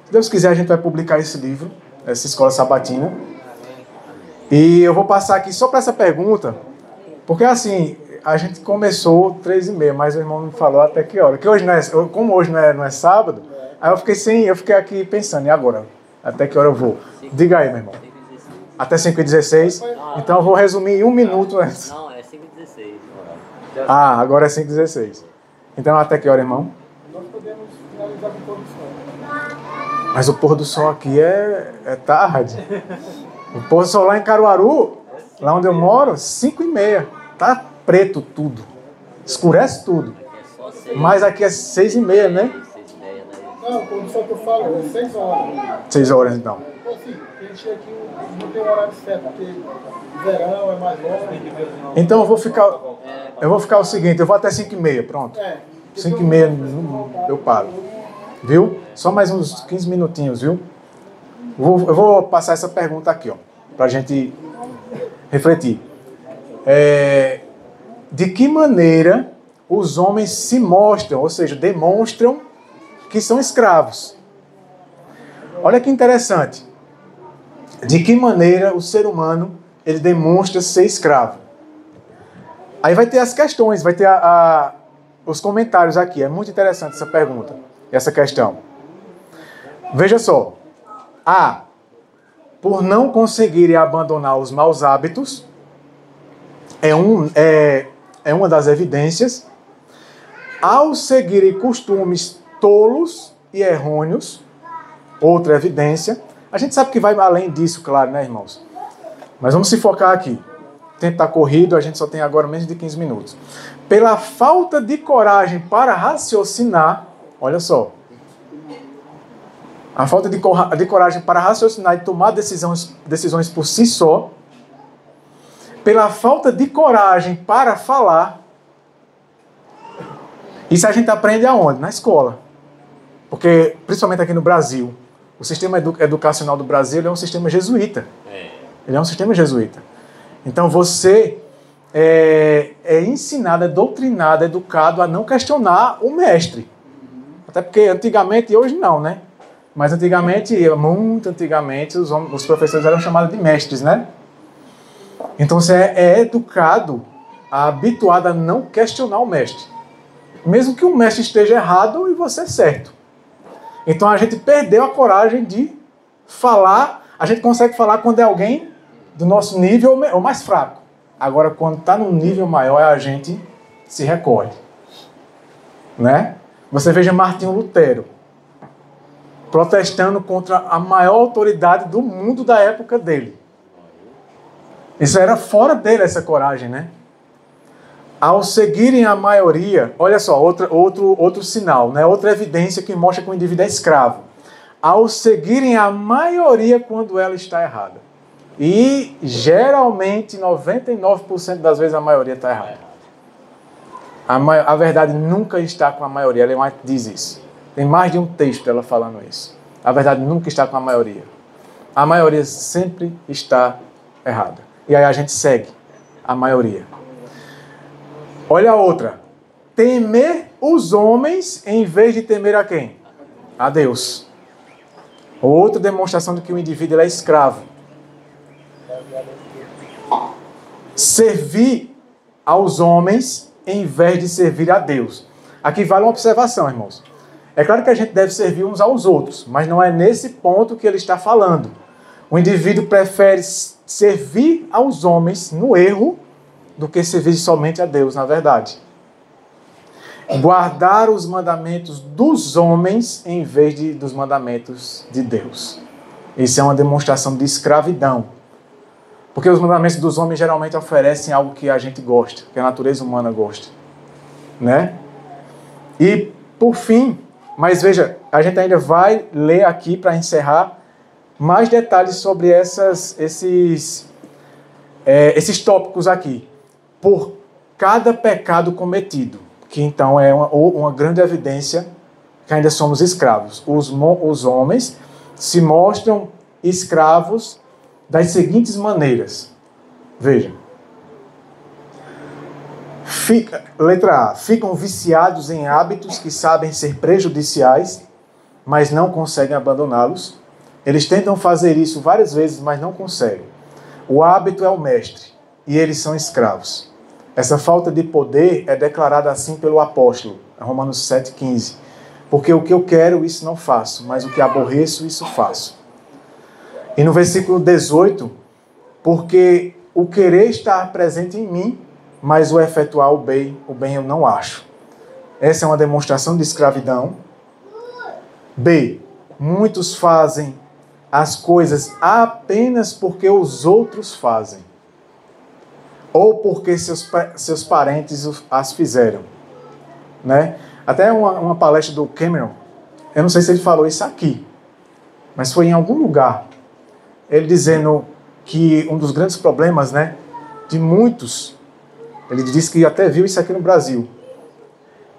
Se Deus quiser, a gente vai publicar esse livro, essa escola sabatina. E eu vou passar aqui só para essa pergunta, porque assim, a gente começou 3h30, mas o irmão me falou até que hora. Que hoje como hoje não é sábado, aí eu fiquei aqui pensando, e agora? Até que hora eu vou? Diga aí, meu irmão. Até 5h16? Então eu vou resumir em 1 minuto antes. Não, é 5h16. Agora é 5h16. Então até que hora, irmão? Nós podemos finalizar com o pôr do sol. Mas o pôr do sol aqui é tarde. O pôr do sol lá em Caruaru, lá onde eu moro, 5h30. Tá preto tudo. Escurece tudo. Mas aqui é 6h30, né? Não, o pôr do sol que eu falo é 6 horas. 6 horas, então. Assim, a gente aqui não tem um horário certo, porque verão é mais longo. Então eu vou ficar o seguinte, eu vou até 5h30, pronto. 5h30 eu paro. Viu? Só mais uns 15 minutinhos, viu? Eu vou passar essa pergunta aqui, ó, pra gente refletir. De que maneira os homens se mostram, ou seja, demonstram que são escravos? Olha que interessante. De que maneira o ser humano ele demonstra ser escravo? Aí vai ter as questões, vai ter os comentários aqui. É muito interessante essa pergunta, essa questão. Veja só. A. Por não conseguirem abandonar os maus hábitos, é uma das evidências. Ao seguirem costumes tolos e errôneos, outra evidência. A gente sabe que vai além disso, claro, né, irmãos? Mas vamos se focar aqui. O tempo está corrido, a gente só tem agora menos de 15 minutos. Pela falta de coragem para raciocinar, olha só. A falta de coragem para raciocinar e tomar decisões por si só. Pela falta de coragem para falar. Isso a gente aprende aonde? Na escola. Porque, principalmente aqui no Brasil, o sistema educacional do Brasil é um sistema jesuíta. Ele é um sistema jesuíta. Então você é ensinado, é doutrinado, é educado a não questionar o mestre. Até porque antigamente, e hoje não, né? Mas antigamente, muito antigamente, os professores eram chamados de mestres, né? Então você é educado, habituado a não questionar o mestre. Mesmo que o mestre esteja errado e você é certo. Então a gente perdeu a coragem de falar. A gente consegue falar quando é alguém do nosso nível ou mais fraco. Agora, quando está num nível maior, a gente se recolhe. Né? Você veja Martinho Lutero protestando contra a maior autoridade do mundo da época dele. Isso era fora dele, essa coragem, né? Ao seguirem a maioria, olha só, outro sinal, né? Outra evidência que mostra que o indivíduo é escravo. Ao seguirem a maioria quando ela está errada. E geralmente, 99% das vezes, a maioria está errada. A verdade nunca está com a maioria. Ellen White diz isso. Tem mais de um texto ela falando isso. A verdade nunca está com a maioria. A maioria sempre está errada. E aí a gente segue a maioria. Olha a outra. Temer os homens em vez de temer a quem? A Deus. Outra demonstração de que o indivíduo é escravo. Servir aos homens em vez de servir a Deus. Aqui vale uma observação, irmãos. É claro que a gente deve servir uns aos outros, mas não é nesse ponto que ele está falando. O indivíduo prefere servir aos homens no erro do que servir somente a Deus, na verdade. Guardar os mandamentos dos homens em vez dos mandamentos de Deus. Isso é uma demonstração de escravidão. Porque os mandamentos dos homens geralmente oferecem algo que a gente gosta, que a natureza humana gosta. Né? E, por fim, mas veja, a gente ainda vai ler aqui para encerrar mais detalhes sobre esses tópicos aqui. Por cada pecado cometido, que então é uma grande evidência que ainda somos escravos. Os homens se mostram escravos das seguintes maneiras. Veja. Letra A. Ficam viciados em hábitos que sabem ser prejudiciais, mas não conseguem abandoná-los. Eles tentam fazer isso várias vezes, mas não conseguem. O hábito é o mestre, e eles são escravos. Essa falta de poder é declarada assim pelo apóstolo, Romanos 7,15. Porque o que eu quero, isso não faço, mas o que aborreço, isso faço. E no versículo 18, porque o querer está presente em mim, mas o efetuar o bem eu não acho. Essa é uma demonstração de escravidão. B. Muitos fazem as coisas apenas porque os outros fazem. Ou porque seus parentes as fizeram. Né? Até uma palestra do Cameron, eu não sei se ele falou isso aqui, mas foi em algum lugar. Ele dizendo que um dos grandes problemas, né, de muitos, ele disse que até viu isso aqui no Brasil,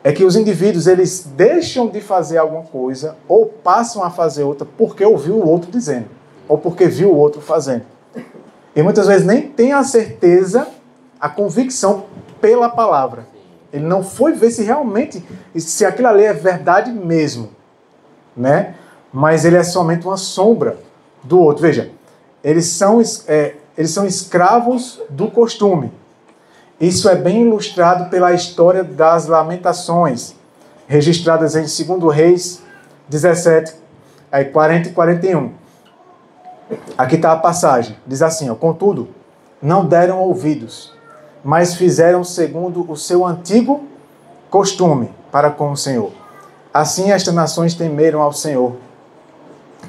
é que os indivíduos, eles deixam de fazer alguma coisa ou passam a fazer outra porque ouviu o outro dizendo, ou porque viu o outro fazendo. E muitas vezes nem tem a certeza, a convicção pela palavra. Ele não foi ver se realmente, se aquilo ali é verdade mesmo, né? Mas ele é somente uma sombra do outro. Veja, eles são escravos do costume. Isso é bem ilustrado pela história das Lamentações, registradas em 2 Reis 17, 40 e 41. Aqui está a passagem. Diz assim, ó, contudo, não deram ouvidos, mas fizeram segundo o seu antigo costume para com o Senhor. Assim estas nações temeram ao Senhor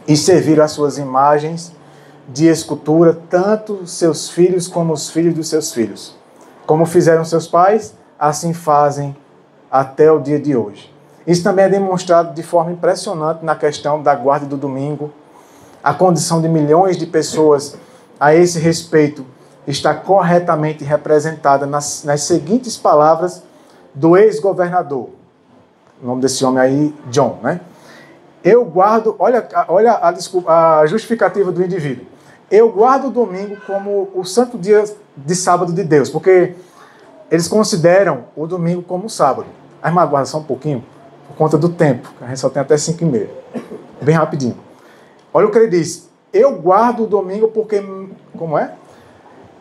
e serviram as suas imagens de escultura, tanto seus filhos como os filhos dos seus filhos. Como fizeram seus pais, assim fazem até o dia de hoje. Isso também é demonstrado de forma impressionante na questão da guarda do domingo. A condição de milhões de pessoas a esse respeito está corretamente representada nas seguintes palavras do ex-governador. O nome desse homem aí, John, né? Eu guardo, olha a justificativa do indivíduo. Eu guardo o domingo como o santo dia de sábado de Deus, porque eles consideram o domingo como sábado. A irmã aguarda só um pouquinho, por conta do tempo, que a gente só tem até 5h30. Bem rapidinho. Olha o que ele diz. Eu guardo o domingo porque... Como é?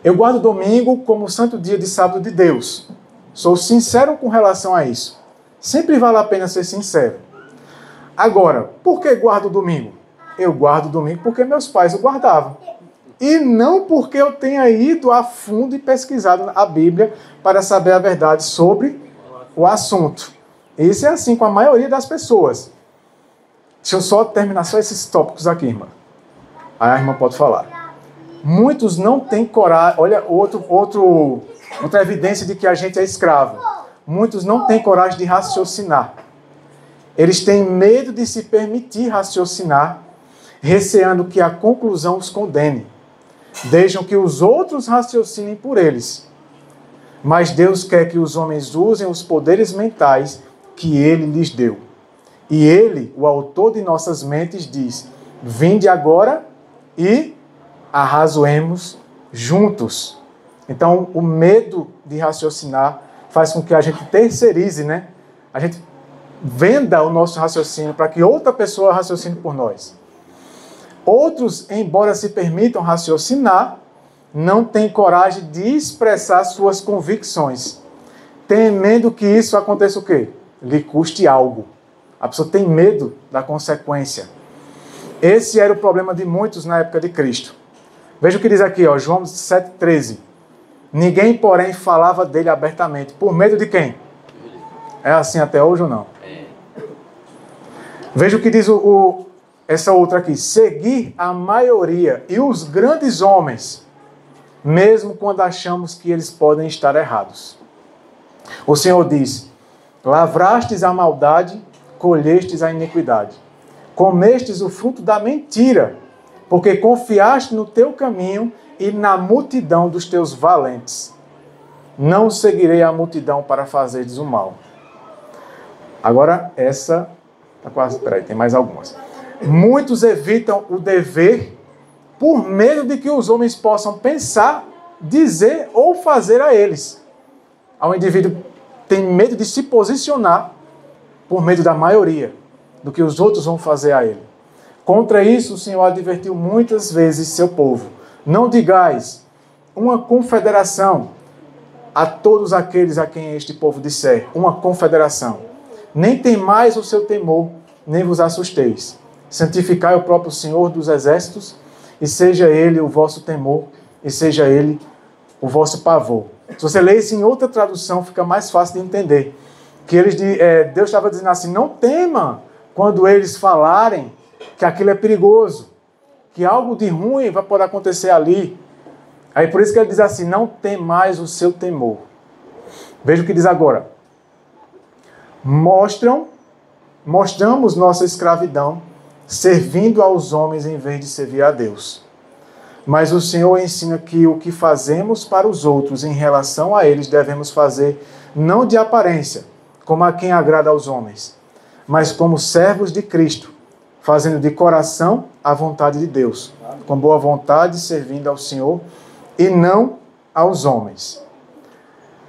Eu guardo o domingo como o santo dia de sábado de Deus. Sou sincero com relação a isso. Sempre vale a pena ser sincero. Agora, por que guardo o domingo? Eu guardo o domingo porque meus pais o guardavam. E não porque eu tenha ido a fundo e pesquisado a Bíblia para saber a verdade sobre o assunto. Isso é assim com a maioria das pessoas. Deixa eu só terminar só esses tópicos aqui, irmã. Aí a irmã pode falar. Muitos não têm coragem. Olha, outra evidência de que a gente é escravo. Muitos não têm coragem de raciocinar. Eles têm medo de se permitir raciocinar, receando que a conclusão os condene. Deixam que os outros raciocinem por eles. Mas Deus quer que os homens usem os poderes mentais que Ele lhes deu. E Ele, o autor de nossas mentes, diz: vinde agora e arrazoemos juntos. Então, o medo de raciocinar faz com que a gente terceirize, né? A gente venda o nosso raciocínio para que outra pessoa raciocine por nós. Outros, embora se permitam raciocinar, não têm coragem de expressar suas convicções, temendo que isso aconteça o quê? Lhe custe algo. A pessoa tem medo da consequência. Esse era o problema de muitos na época de Cristo. Veja o que diz aqui, ó, João 7,13. Ninguém, porém, falava dele abertamente. Por medo de quem? É assim até hoje ou não? Veja o que diz essa outra aqui. Seguir a maioria e os grandes homens, mesmo quando achamos que eles podem estar errados. O Senhor diz: lavrastes a maldade, colhestes a iniquidade. Comestes o fruto da mentira, porque confiaste no teu caminho e na multidão dos teus valentes. Não seguirei a multidão para fazeres o mal. Agora, essa... Tá quase... Peraí, tem mais algumas. Muitos evitam o dever por medo de que os homens possam pensar, dizer ou fazer a eles. O indivíduo tem medo de se posicionar por medo da maioria, do que os outros vão fazer a ele. Contra isso, o Senhor advertiu muitas vezes seu povo. Não digais uma confederação a todos aqueles a quem este povo disser, uma confederação. Nem temais o seu temor, nem vos assusteis. Santificai o próprio Senhor dos exércitos, e seja Ele o vosso temor, e seja Ele o vosso pavor. Se você ler isso em outra tradução, fica mais fácil de entender. Que Deus estava dizendo assim, não tema quando eles falarem que aquilo é perigoso, que algo de ruim vai poder acontecer ali. Aí por isso que ele diz assim, não temais o seu temor. Veja o que diz agora. Mostramos nossa escravidão, servindo aos homens em vez de servir a Deus. Mas o Senhor ensina que o que fazemos para os outros em relação a eles devemos fazer não de aparência, como a quem agrada aos homens, mas como servos de Cristo, fazendo de coração a vontade de Deus, com boa vontade, servindo ao Senhor e não aos homens.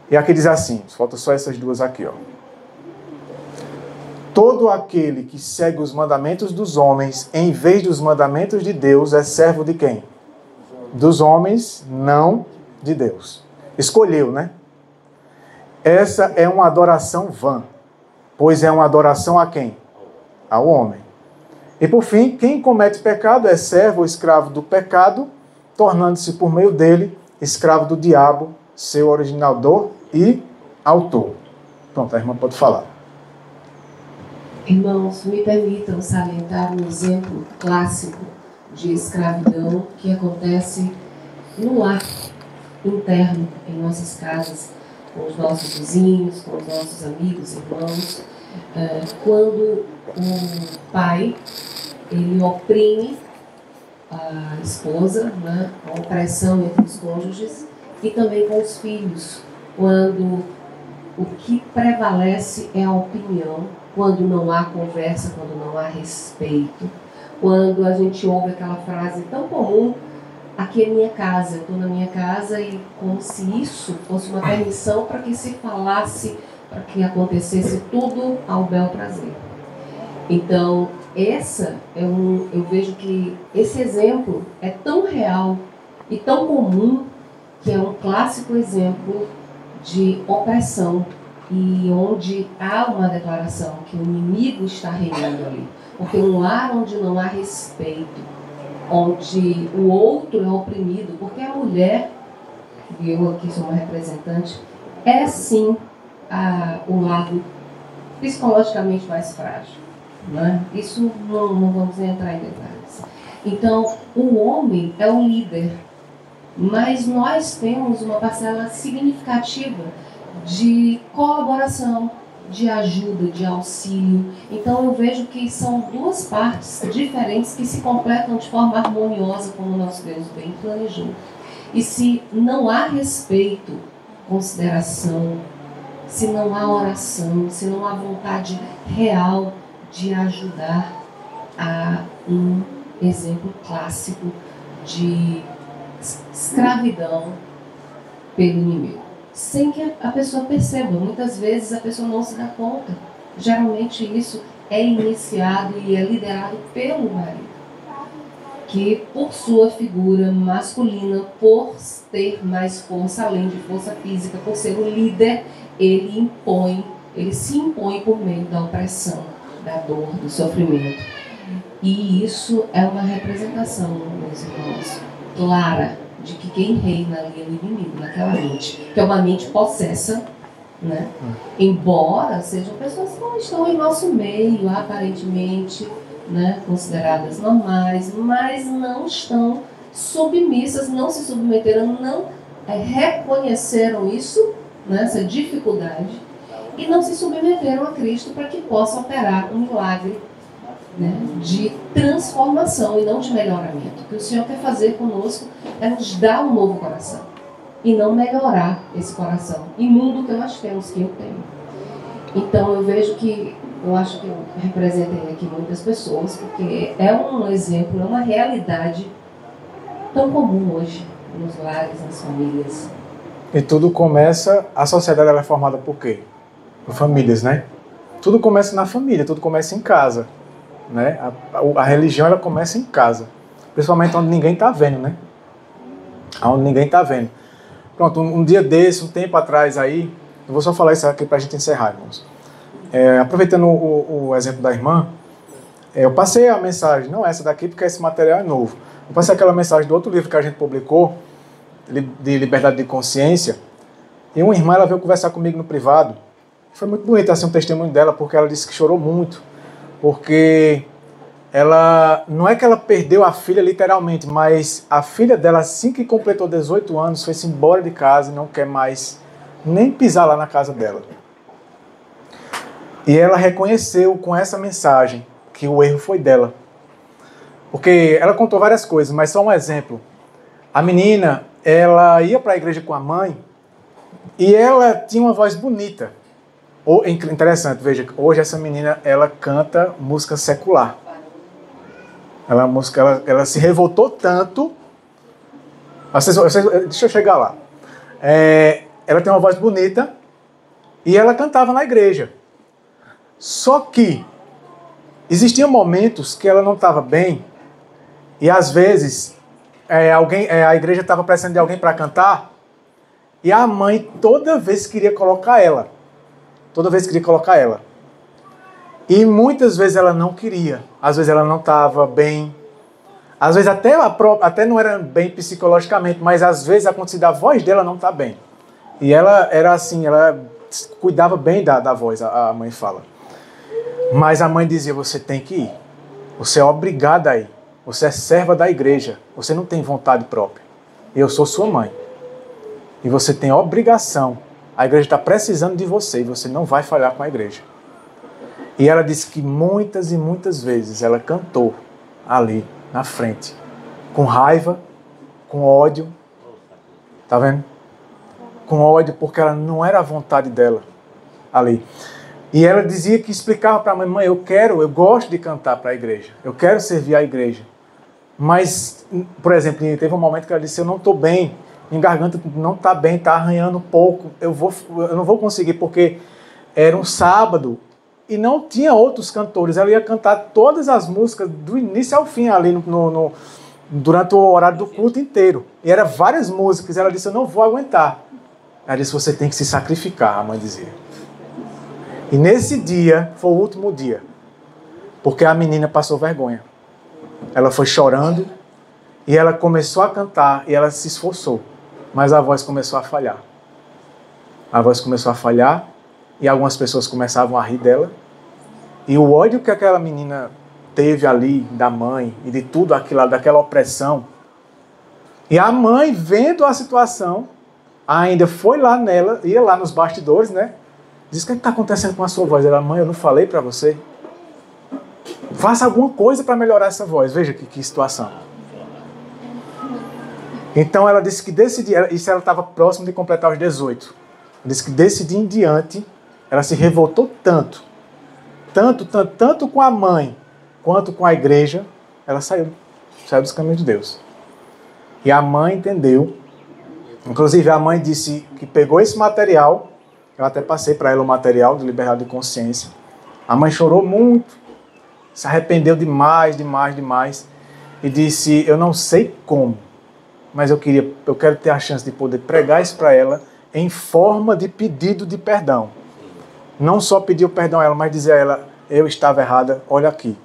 E aqui diz assim, falta só essas duas aqui, ó. Todo aquele que segue os mandamentos dos homens em vez dos mandamentos de Deus é servo de quem? Dos homens, não de Deus. Escolheu, né? essa é uma adoração vã, pois é uma adoração a quem? Ao homem. E por fim, quem comete pecado é servo ou escravo do pecado, tornando-se por meio dele escravo do diabo, seu originador e autor. Pronto, a irmã pode falar. Irmãos, me permitam salientar um exemplo clássico de escravidão que acontece no lar interno, em nossas casas, com os nossos vizinhos, com os nossos amigos, irmãos, quando o pai ele oprime a esposa, né, a opressão entre os cônjuges e também com os filhos, quando o que prevalece é a opinião, quando não há conversa, quando não há respeito, quando a gente ouve aquela frase tão comum: aqui é minha casa, eu estou na minha casa, e como se isso fosse uma permissão para que se falasse, para que acontecesse tudo ao bel prazer. Então, eu vejo que esse exemplo é tão real e tão comum que é um clássico exemplo de opressão, e onde há uma declaração que o inimigo está reinando ali. Porque um lar onde não há respeito, onde o outro é oprimido, porque a mulher, e eu aqui sou uma representante, é sim o lado psicologicamente mais frágil, né? Isso não vamos entrar em detalhes. Então, o homem é o líder, mas nós temos uma parcela significativa de colaboração, de ajuda, de auxílio. Então eu vejo que são duas partes diferentes que se completam de forma harmoniosa, como o nosso Deus bem planejou. E se não há respeito, consideração, se não há oração, se não há vontade real de ajudar, há um exemplo clássico de escravidão pelo inimigo, sem que a pessoa perceba. Muitas vezes a pessoa não se dá conta. Geralmente isso é iniciado e é liderado pelo marido, que por sua figura masculina, por ter mais força, além de força física, por ser o líder, ele se impõe por meio da opressão, da dor, do sofrimento. E isso é uma representação, meus irmãos, clara de que quem reina ali é o inimigo naquela mente, que é uma mente possessa, né? Embora sejam pessoas que não estão em nosso meio, aparentemente, né, consideradas normais, mas não estão submissas, não se submeteram, não reconheceram isso, né, essa dificuldade, e não se submeteram a Cristo para que possa operar um milagre, né, de transformação e não de melhoramento. O que o Senhor quer fazer conosco é nos dar um novo coração e não melhorar esse coração imundo que nós temos, que eu tenho. Então eu vejo que, eu acho que eu representei aqui muitas pessoas, porque é um exemplo, é uma realidade tão comum hoje nos lares, nas famílias. E tudo começa, a sociedade ela é formada por quê? Por famílias, né? Tudo começa na família, tudo começa em casa. Né? A religião ela começa em casa, principalmente onde ninguém está vendo, né? Onde ninguém está vendo. Pronto, um dia desse, um tempo atrás aí, eu vou só falar isso aqui para a gente encerrar, irmãos. Aproveitando o exemplo da irmã, eu passei a mensagem, não essa daqui porque esse material é novo, eu passei aquela mensagem do outro livro que a gente publicou, de liberdade de consciência, e uma irmã ela veio conversar comigo no privado. Foi muito bonito assim, um testemunho dela, porque ela disse que chorou muito, porque ela, não é que ela perdeu a filha literalmente, mas a filha dela, assim que completou 18 anos, foi-se embora de casa e não quer mais nem pisar lá na casa dela. E ela reconheceu com essa mensagem que o erro foi dela. Porque ela contou várias coisas, mas só um exemplo. A menina, ela ia para a igreja com a mãe e ela tinha uma voz bonita. Interessante, veja, hoje essa menina, ela canta música secular. Ela se revoltou tanto. Deixa eu chegar lá. Ela tem uma voz bonita e ela cantava na igreja. Só que existiam momentos que ela não estava bem e às vezes a igreja estava precisando de alguém para cantar E a mãe toda vez queria colocar ela. Toda vez queria colocar ela. E muitas vezes ela não queria. Às vezes ela não estava bem. Às vezes até não era bem psicologicamente, mas às vezes acontecia da voz dela não estar bem. E ela era assim, ela cuidava bem da voz, a mãe fala. Mas a mãe dizia, você tem que ir. Você é obrigada a ir. Você é serva da igreja. Você não tem vontade própria. Eu sou sua mãe. E você tem obrigação. A igreja está precisando de você e você não vai falhar com a igreja. E ela disse que muitas e muitas vezes ela cantou ali na frente, com raiva, com ódio. Tá vendo? Com ódio, porque ela não era a vontade dela ali. E ela dizia que explicava para a mãe, eu gosto de cantar para a igreja. Eu quero servir a igreja. Mas, por exemplo, teve um momento que ela disse, eu não estou bem. Minha garganta não está bem, está arranhando um pouco. Eu não vou conseguir, porque era um sábado e não tinha outros cantores. Ela ia cantar todas as músicas do início ao fim ali durante o horário do culto inteiro. E eram várias músicas. Ela disse, eu não vou aguentar. Ela disse, você tem que se sacrificar, a mãe dizia. E nesse dia, foi o último dia. Porque a menina passou vergonha. Ela foi chorando e ela começou a cantar e ela se esforçou. Mas a voz começou a falhar. A voz começou a falhar e algumas pessoas começavam a rir dela. E o ódio que aquela menina teve ali da mãe e de tudo aquilo, daquela opressão. E a mãe, vendo a situação, ainda foi lá nela, ia lá nos bastidores, né? Diz, o que está acontecendo com a sua voz? Ela, mãe, eu não falei para você? Faça alguma coisa para melhorar essa voz. Veja que situação. Então ela disse que desse dia, isso ela estava próximo de completar os 18. Ela disse que desse dia em diante, ela se revoltou tanto com a mãe, quanto com a igreja, ela saiu dos caminhos de Deus. E a mãe entendeu. Inclusive a mãe disse que pegou esse material, eu até passei para ela o material de liberdade de consciência. A mãe chorou muito, se arrependeu demais, e disse, eu não sei como, mas eu quero ter a chance de poder pregar isso para ela em forma de pedido de perdão. Não só pedir o perdão a ela, mas dizer a ela, eu estava errada, olha aqui.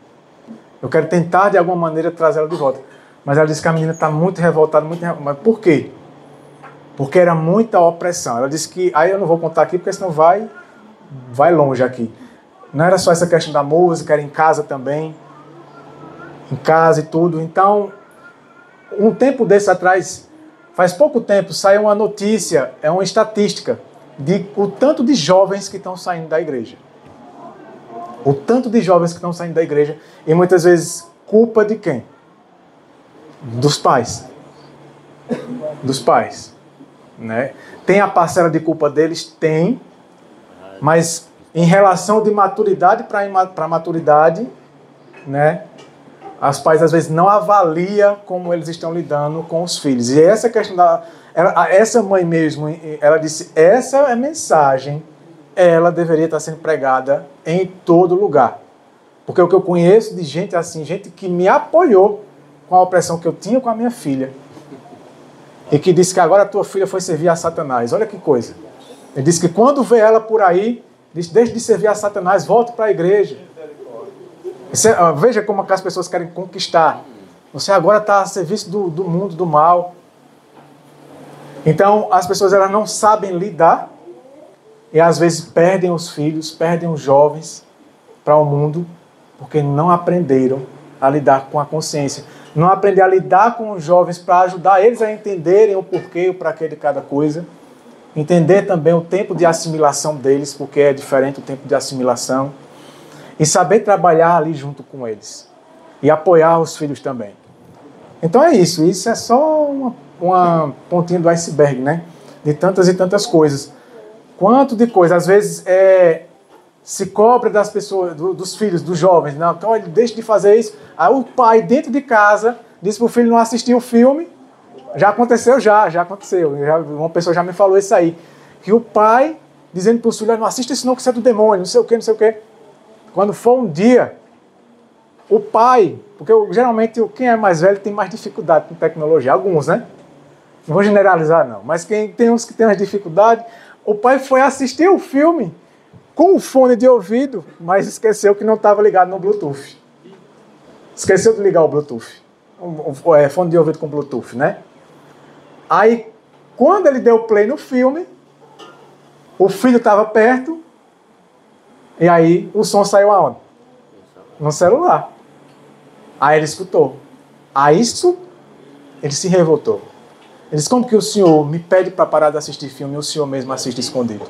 Eu quero tentar de alguma maneira trazer ela de volta. Mas ela disse que a menina está muito revoltada, mas por quê? Porque era muita opressão. Ela disse que, aí eu não vou contar aqui, porque senão vai longe aqui. Não era só essa questão da música, era em casa também. Em casa e tudo. Então, um tempo desse atrás, faz pouco tempo, saiu uma notícia, é uma estatística, de o tanto de jovens que estão saindo da igreja. O tanto de jovens que estão saindo da igreja, e muitas vezes, culpa de quem? Dos pais. Dos pais. Né? Tem a parcela de culpa deles? Tem. Mas em relação de maturidade para maturidade, né? Os pais às vezes não avaliam como eles estão lidando com os filhos. E essa questão essa mãe mesmo, ela disse, essa mensagem, ela deveria estar sendo pregada em todo lugar. Porque o que eu conheço de gente assim, gente que me apoiou com a opressão que eu tinha com a minha filha. E que disse que agora a tua filha foi servir a Satanás. Olha que coisa. Ele disse que quando vê ela por aí, disse, deixe de servir a Satanás, volte para a igreja. Veja como as pessoas querem conquistar. Você agora está a serviço do mundo, do mal. Então, as pessoas elas não sabem lidar e às vezes perdem os filhos, perdem os jovens para o mundo, porque não aprenderam a lidar com a consciência. Não aprenderam a lidar com os jovens para ajudar eles a entenderem o porquê, o para quê de cada coisa. Entender também o tempo de assimilação deles, porque é diferente o tempo de assimilação. E saber trabalhar ali junto com eles. E apoiar os filhos também. Então é isso. Isso é só uma pontinha do iceberg, né? De tantas e tantas coisas. Quanto de coisa. Às vezes se cobra das pessoas, dos filhos, dos jovens. Não, então ele deixa de fazer isso. Aí o pai dentro de casa disse para o filho não assistir o filme. Já aconteceu, já aconteceu. Uma pessoa já me falou isso aí. Que o pai dizendo para os filhos, não assista isso não, que isso é do demônio, não sei o quê. Quando for um dia, o pai, porque geralmente quem é mais velho tem mais dificuldade com tecnologia, alguns, né? Não vou generalizar, não. Mas tem uns que tem umas dificuldades. O pai foi assistir o filme com o fone de ouvido, mas esqueceu que não estava ligado no Bluetooth. Esqueceu de ligar o Bluetooth. Fone de ouvido com Bluetooth, né? Aí, quando ele deu play no filme, o filho estava perto, e aí o som saiu aonde? No celular. Aí ele escutou. Aí isso, ele se revoltou. Ele disse, como que o senhor me pede para parar de assistir filme e o senhor mesmo assiste escondido?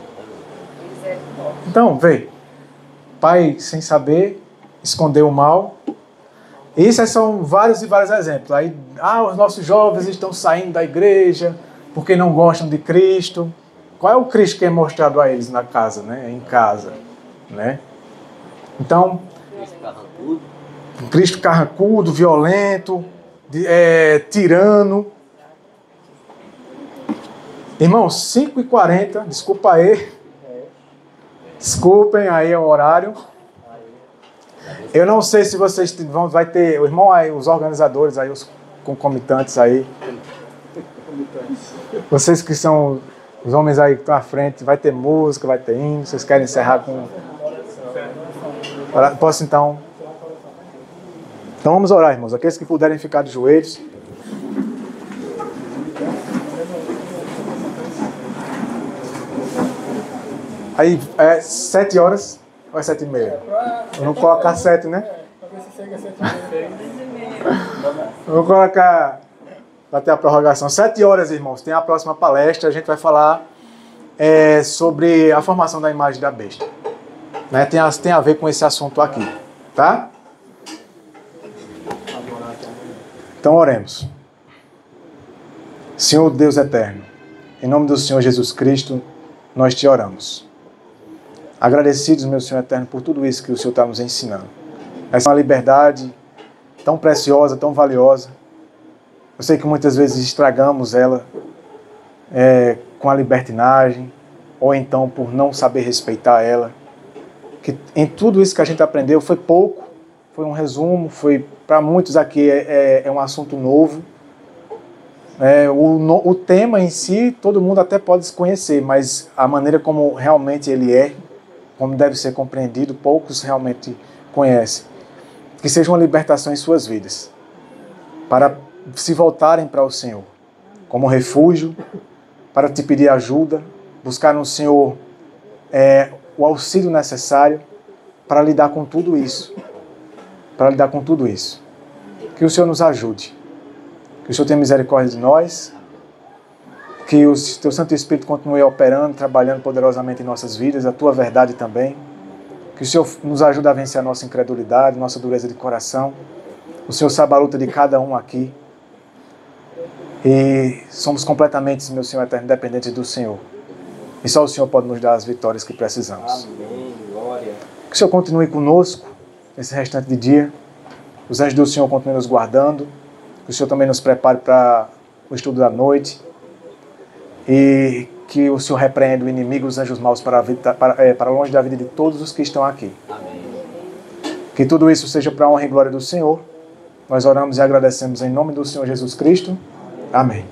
Então, vê. Pai, sem saber, escondeu o mal. Esses são vários e vários exemplos. Aí, os nossos jovens estão saindo da igreja porque não gostam de Cristo. Qual é o Cristo que é mostrado a eles na casa, né? Em casa, né? Então, um Cristo carrancudo, violento, tirano. Irmãos, 5h40, desculpa aí. Desculpem aí o horário. Eu não sei se vocês vai ter, o irmão aí, os organizadores aí, os concomitantes aí. Vocês que são os homens aí que estão à frente, vai ter música, vai ter hino. Vocês querem encerrar com... Posso então? Então vamos orar, irmãos. Aqueles que puderem ficar de joelhos. Aí, 7 horas ou é 7h30? Vamos colocar 7, né? Vou colocar, para ter a prorrogação. 7 horas, irmãos, tem a próxima palestra. A gente vai falar sobre a formação da imagem da besta. Né? Tem a ver com esse assunto aqui, tá? Então oremos. Senhor Deus eterno, em nome do Senhor Jesus Cristo, nós te oramos. Agradecidos, meu Senhor eterno, por tudo isso que o Senhor está nos ensinando. Essa é uma liberdade tão preciosa, tão valiosa. Eu sei que muitas vezes estragamos ela com a libertinagem, ou então por não saber respeitar ela. Que em tudo isso que a gente aprendeu foi pouco, foi um resumo, foi para muitos aqui é um assunto novo. O tema em si, todo mundo até pode desconhecer, mas a maneira como realmente ele como deve ser compreendido, poucos realmente conhecem. Que seja uma libertação em suas vidas, para se voltarem para o Senhor, como refúgio, para te pedir ajuda, buscar no Senhor o auxílio necessário para lidar com tudo isso. Que o Senhor nos ajude. Que o Senhor tenha misericórdia de nós. Que o Teu Santo Espírito continue operando, trabalhando poderosamente em nossas vidas, a Tua verdade também. Que o Senhor nos ajude a vencer a nossa incredulidade, nossa dureza de coração. O Senhor sabe a luta de cada um aqui. E somos completamente, meu Senhor eterno, dependentes do Senhor. E só o Senhor pode nos dar as vitórias que precisamos. Amém, glória. Que o Senhor continue conosco nesse restante de dia. Os anjos do Senhor continuem nos guardando. Que o Senhor também nos prepare para o estudo da noite. E que o Senhor repreenda o inimigo, os anjos maus para longe da vida de todos os que estão aqui. Amém. Que tudo isso seja para a honra e glória do Senhor. Nós oramos e agradecemos em nome do Senhor Jesus Cristo. Amém.